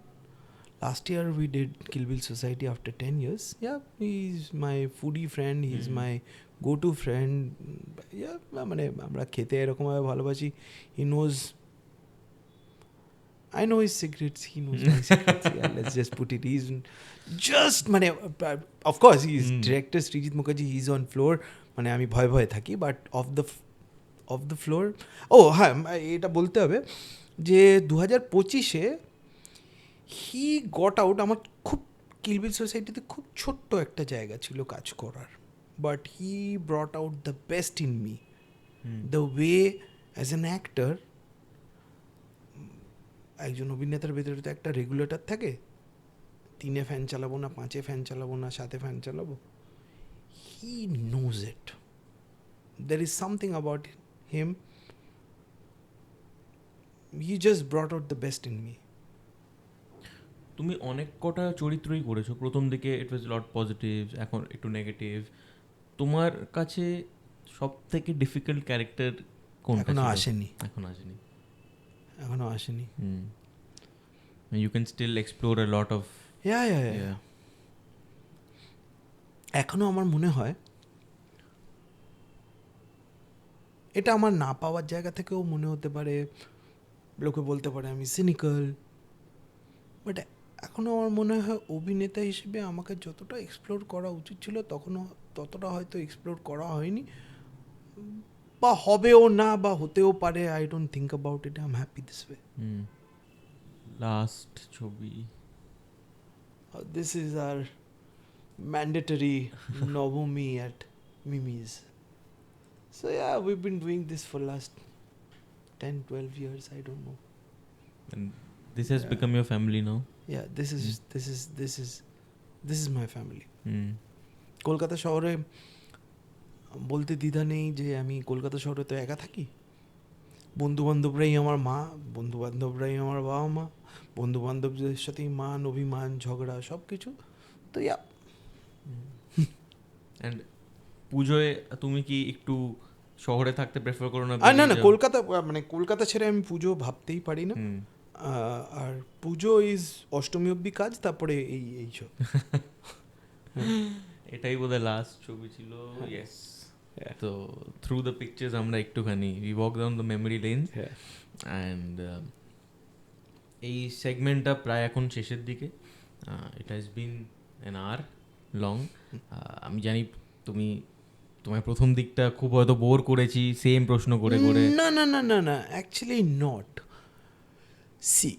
Last year we did Kill Bill Society after 10 years. Yeah, he's my foodie friend, he's my go-to friend. Yeah, মানে আমরা খেতে এরকমভাবে ভালোবাসি. He knows, I know his secrets, he knows my secrets. Yeah, let's just put it. He's just মানে of course he's director Srijit Mukherjee, he's on floor, মানে আমি ভয়ে থাকি, but of the floor. হ্যাঁ, এটা বলতে হবে যে 2025-এ হি গট আউট। আমার খুব কিল বিল সোসাইটিতে খুব ছোট্ট একটা জায়গা ছিল কাজ করার, but he ব্রট out the best in me, the way as an actor. একজন অভিনেতার ভেতরে তো একটা রেগুলেটর থাকে, 3-এ ফ্যান চালাবো না, 5-এ ফ্যান চালাবো না, 7-এ ফ্যান চালাবো। He knows it, there is something about him, he just ব্রট out the best in me. তুমি অনেক কটা চরিত্রই করেছো, প্রথম দিকে ইট ওয়াজ লট পজিটিভ, এখন একটু নেগেটিভ। তোমার কাছে সব থেকে ডিফিকাল্ট ক্যারেক্টার কোনটা? এখনো আসেনি, এখনো আসেনি। Hmm. You can still explore a lot of. এখনো আমার মনে হয়, এটা আমার না পাওয়ার জায়গা থেকেও মনে হতে পারে, লোকে বলতে পারে আমি সিনিক্যাল, বাট এখনও আমার মনে হয় অভিনেতা হিসেবে আমাকে যতটা এক্সপ্লোর করা উচিত ছিল তখনও ততটা হয়তো এক্সপ্লোর করা হয়নি, বা হবেও না, বা হতেও পারে। I don't think about it, I am happy this way. Last ছবি, দিস ইজ আর ম্যান্ডেটরি নবমী at মিমিজ। So yeah, we've been doing this for last 10-12 years, I don't know. and this has become your family now. Yeah, this is my family. Kolkata শহরে বলতে দ্বিধা নেই যে আমি কলকাতা শহরে তো একা থাকি, বন্ধুবান্ধবরাই আমার মা, বন্ধুবান্ধবরাই আমার বাবা মা, বন্ধুবান্ধবদের সাথেই মান অভিমান ঝগড়া সব কিছু। তো অ্যান্ড পুজোয় তুমি কি একটু শহরে থাকতে প্রেফার করো না? না, কলকাতা, মানে কলকাতা ছেড়ে আমি পুজো ভাবতেই পারি না। আর পুজো ইজ অষ্টমী অব্দি কাজ, তারপরে এইসব। এটাই বোধহয় লাস্ট ছবি ছিল। ইয়েস, তো থ্রু দ্য পিকচার্স আমরা একটুখানি we walk down the memory lane, and এই সেগমেন্টটা প্রায় এখন শেষের দিকে। It has been an hour long. আমি জানি তোমার প্রথম দিকটা খুব হয়তো বোর করেছি সেম প্রশ্ন করে করে। না, actually not. See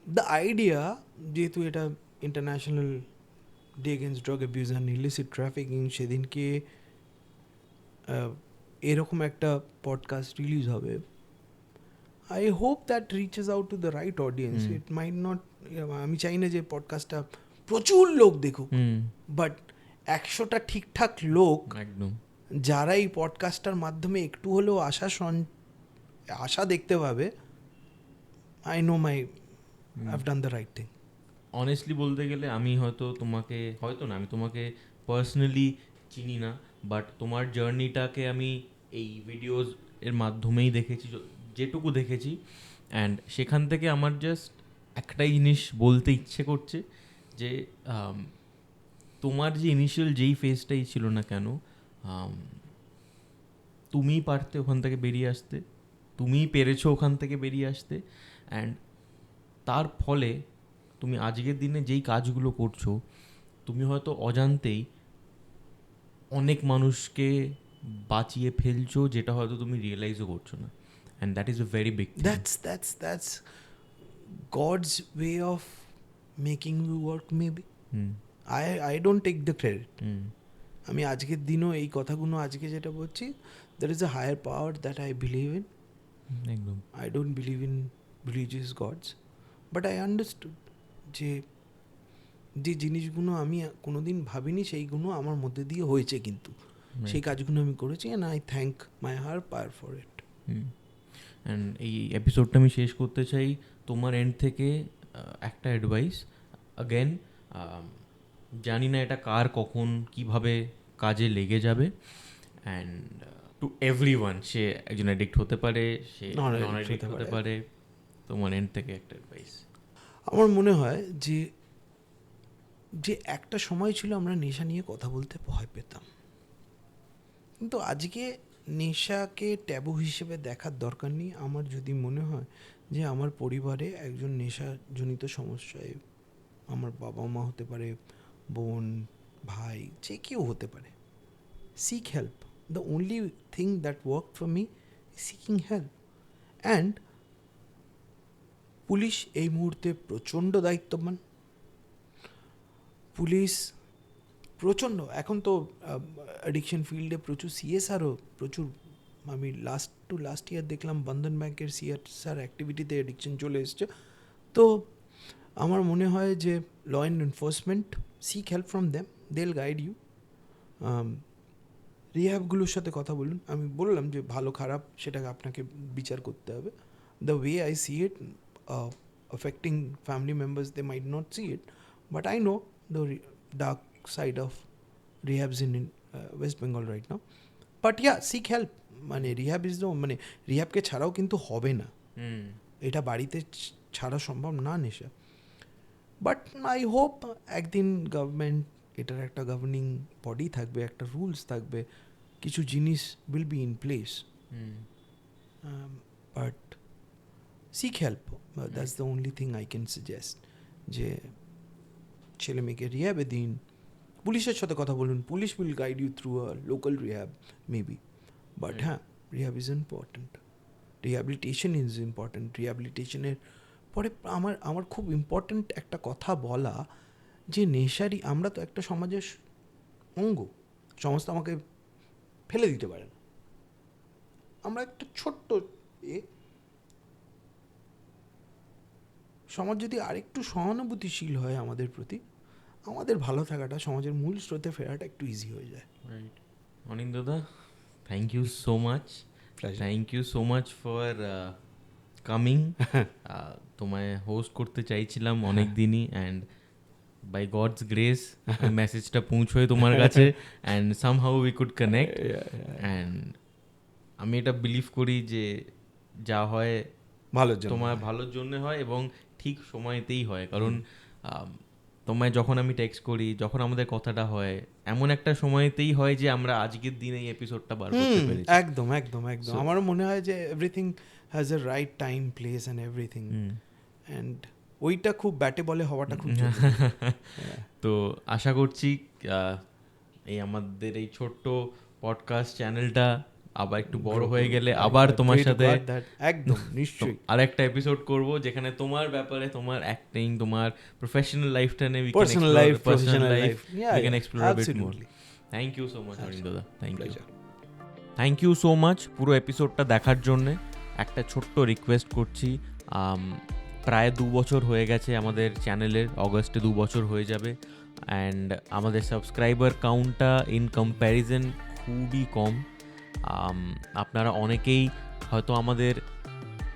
the idea, যেহেতু এটা international day against drug abuse and illicit trafficking, সেদিনকে এরকম একটা পডকাস্ট রিলিজ হবে। I hope that reaches out to the right audience. It might not, আমি চাই না যে পডকাস্টটা প্রচুর লোক দেখুক, বাট 100টা ঠিকঠাক লোক একদম যারা এই পডকাস্টটার মাধ্যমে একটু হলেও আশা দেখতে পাবে, I know my I've done the right thing. Honestly বলতে গেলে আমি আমি তোমাকে পার্সোনালি চিনি না, বাট তোমার জার্নিটাকে আমি এই ভিডিওস এর মাধ্যমেই দেখেছি, যেটুকু দেখেছি। অ্যান্ড সেখান থেকে আমার জাস্ট একটাই জিনিস বলতে ইচ্ছে করছে যে তোমার যে ইনিশিয়াল যেই ফেজটাই ছিল না কেন, তুমিই পারতে ওখান থেকে বেরিয়ে আসতে, তুমিই পেরেছো ওখান থেকে বেরিয়ে আসতে। অ্যান্ড তার ফলে তুমি আজকের দিনে যেই কাজগুলো করছো, তুমি হয়তো অজান্তেই অনেক মানুষকে বাঁচিয়ে ফেলছো, যেটা হয়তো তুমি রিয়েলাইজও করছো না, and that is a very big thing. That's God's way of making you work maybe. I don't take the credit. আমি আজকের দিনও এই কথাগুলো আজকে যেটা বলছি, there is a higher power that I believe in. একদম। I don't believe in religious gods, but I understood যে যে জিনিসগুলো আমি কোনোদিন ভাবিনি সেইগুলো আমার মধ্যে দিয়ে হয়েছে, কিন্তু সেই কাজগুলো আমি করেছি, and I thank my higher power for it. And এই এপিসোডটা আমি শেষ করতে চাই তোমার এন্ড থেকে একটা অ্যাডভাইস। অ্যাগেন জানি না এটা কার কখন কিভাবে কাজে লেগে যাবে, অ্যান্ড টু এভরিওয়ান, সে একজন অ্যাডিক্ট হতে পারে, সে নন অ্যাডিক্ট হতে পারে, তোমার এন্ড থেকে একটা অ্যাডভাইস। আমার মনে হয় যে যে একটা সময় ছিল আমরা নেশা নিয়ে কথা বলতে ভয় পেতাম, কিন্তু আজকে নেশাকে ট্যাবু হিসেবে দেখার দরকার নেই। আমার যদি মনে হয় যে আমার পরিবারে একজন নেশাজনিত সমস্যায়, আমার বাবা মা হতে পারে, বোন, ভাই, যে কেউ হতে পারে, seek help. The only thing that worked for me is seeking help. And police এই মুহূর্তে প্রচণ্ড দায়িত্ববান। পুলিশ প্রচণ্ড, এখন তো অ্যাডিকশন ফিল্ডে প্রচুর সিএসআরও প্রচুর, আমি লাস্ট ইয়ার দেখলাম বন্ধন ব্যাংকের সিএসআর অ্যাক্টিভিটিতে অ্যাডিকশন চলে এসছে। তো আমার মনে হয় যে law and enforcement, seek help from them, they will guide you. রিহ্যাবগুলোর সাথে কথা বলুন। আমি বললাম যে ভালো খারাপ সেটাকে আপনাকে বিচার করতে হবে। The way I see it affecting family members, they might not see it, but I know the dark side of rehabs in West Bengal right now. But yeah, seek help. মানে রিহ্যাব ইজ নো, মানে রিহ্যাবকে ছাড়াও কিন্তু হবে না, এটা বাড়িতে ছাড়া সম্ভব না নেশা। বাট আই হোপ একদিন গভর্নমেন্ট, এটার একটা গভর্নিং বডি থাকবে, একটা রুলস থাকবে, কিছু জিনিস will be in place. But seek help. That's the only thing I can suggest. যে ছেলে মেয়েকে রিহ্যাবে দিন, পুলিশের সাথে কথা বলুন, police will guide you through a local rehab maybe. But হ্যাঁ, rehab is important, rehabilitation is important. রিহ্যাবিলিটেশনের পরে আমার খুব ইম্পর্ট্যান্ট একটা কথা বলা, যে নেশারি, আমরা তো একটা সমাজের অঙ্গ, সমাজ তো আমাকে ফেলে দিতে পারে না। আমরা একটা ছোট্ট সমাজ যদি আরেকটু সহানুভূতিশীল হয় আমাদের প্রতি, আমাদের ভালো থাকাটা, সমাজের মূল স্রোতে ফেরাটা একটু ইজি হয়ে যায়। রাইট। অনিন্দদা, thank you so much, thank you so much for coming. তোমায় হোস্ট করতে চাইছিলাম অনেক দিনই, অ্যান্ড বাই গডস গ্রেস মেসেজটা পৌঁছয় তোমার কাছে, and somehow we could connect. And আমি এটা বিলিভ করি যে যা হয় ভালোর জন্য, তোমার ভালোর জন্য হয়, এবং ঠিক সময়তেই হয়। কারণ তোমায় যখন আমি টেক্সট করি, যখন আমাদের কথাটা হয়, এমন একটা সময়তেই হয় যে আমরা আজকের দিনে এই এপিসোডটা বার করতে পেরেছি। একদম একদম একদম। আমারও মনে হয় যে everything has a right time, place and everything, and ওইটা খুব ব্যাটে বলে হওয়াটা খুব তো আশা করছি এই আমাদের এই ছোট্ট পডকাস্ট চ্যানেলটা আবার একটু বড় হয়ে গেলে আবার তোমার সাথে একদম নিশ্চয়ই আরেকটা এপিসোড করব, যেখানে তোমার ব্যাপারে, তোমার অ্যাক্টিং, তোমার প্রফেশনাল লাইফটা নিয়ে personal life we can explore a bit more. Thank you so much অনিন্দদা, থ্যাংক ইউ সো মাচ পুরো এপিসোডটা দেখার জন্য। একটা ছোট্ট রিকোয়েস্ট করছি, প্রায় 2 বছর হয়ে গেছে আমাদের চ্যানেলের, অগস্টে 2 বছর হয়ে যাবে, অ্যান্ড আমাদের সাবস্ক্রাইবার কাউন্টটা ইন কম্প্যারিজন খুবই কম। আপনারা অনেকেই হয়তো আমাদের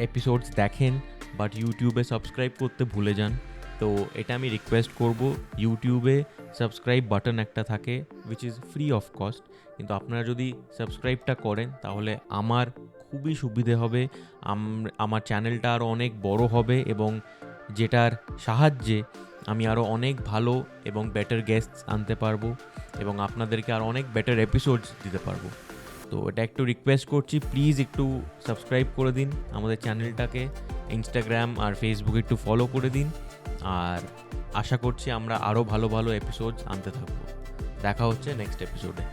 এপিসোডস দেখেন, বাট ইউটিউবে সাবস্ক্রাইব করতে ভুলে যান। তো এটা আমি রিকোয়েস্ট করব, ইউটিউবে সাবস্ক্রাইব বাটন একটা থাকে which is free of cost, কিন্তু আপনারা যদি সাবস্ক্রাইবটা করেন তাহলে আমার খুবই সুবিধে হবে, আমার চ্যানেলটা আরও অনেক বড় হবে, এবং যেটার সাহায্যে আমি আরও অনেক ভালো এবং বেটার গেস্টস আনতে পারবো, এবং আপনাদেরকে আরও অনেক বেটার এপিসোডস দিতে পারবো। তো এটা একটু রিকোয়েস্ট করছি, প্লিজ একটু সাবস্ক্রাইব করে দিন আমাদের চ্যানেলটাকে, ইনস্টাগ্রাম আর ফেসবুকে একটু ফলো করে দিন, আর আশা করছি আমরা আরও ভালো ভালো এপিসোডস আনতে থাকবো। দেখা হচ্ছে নেক্সট এপিসোডে।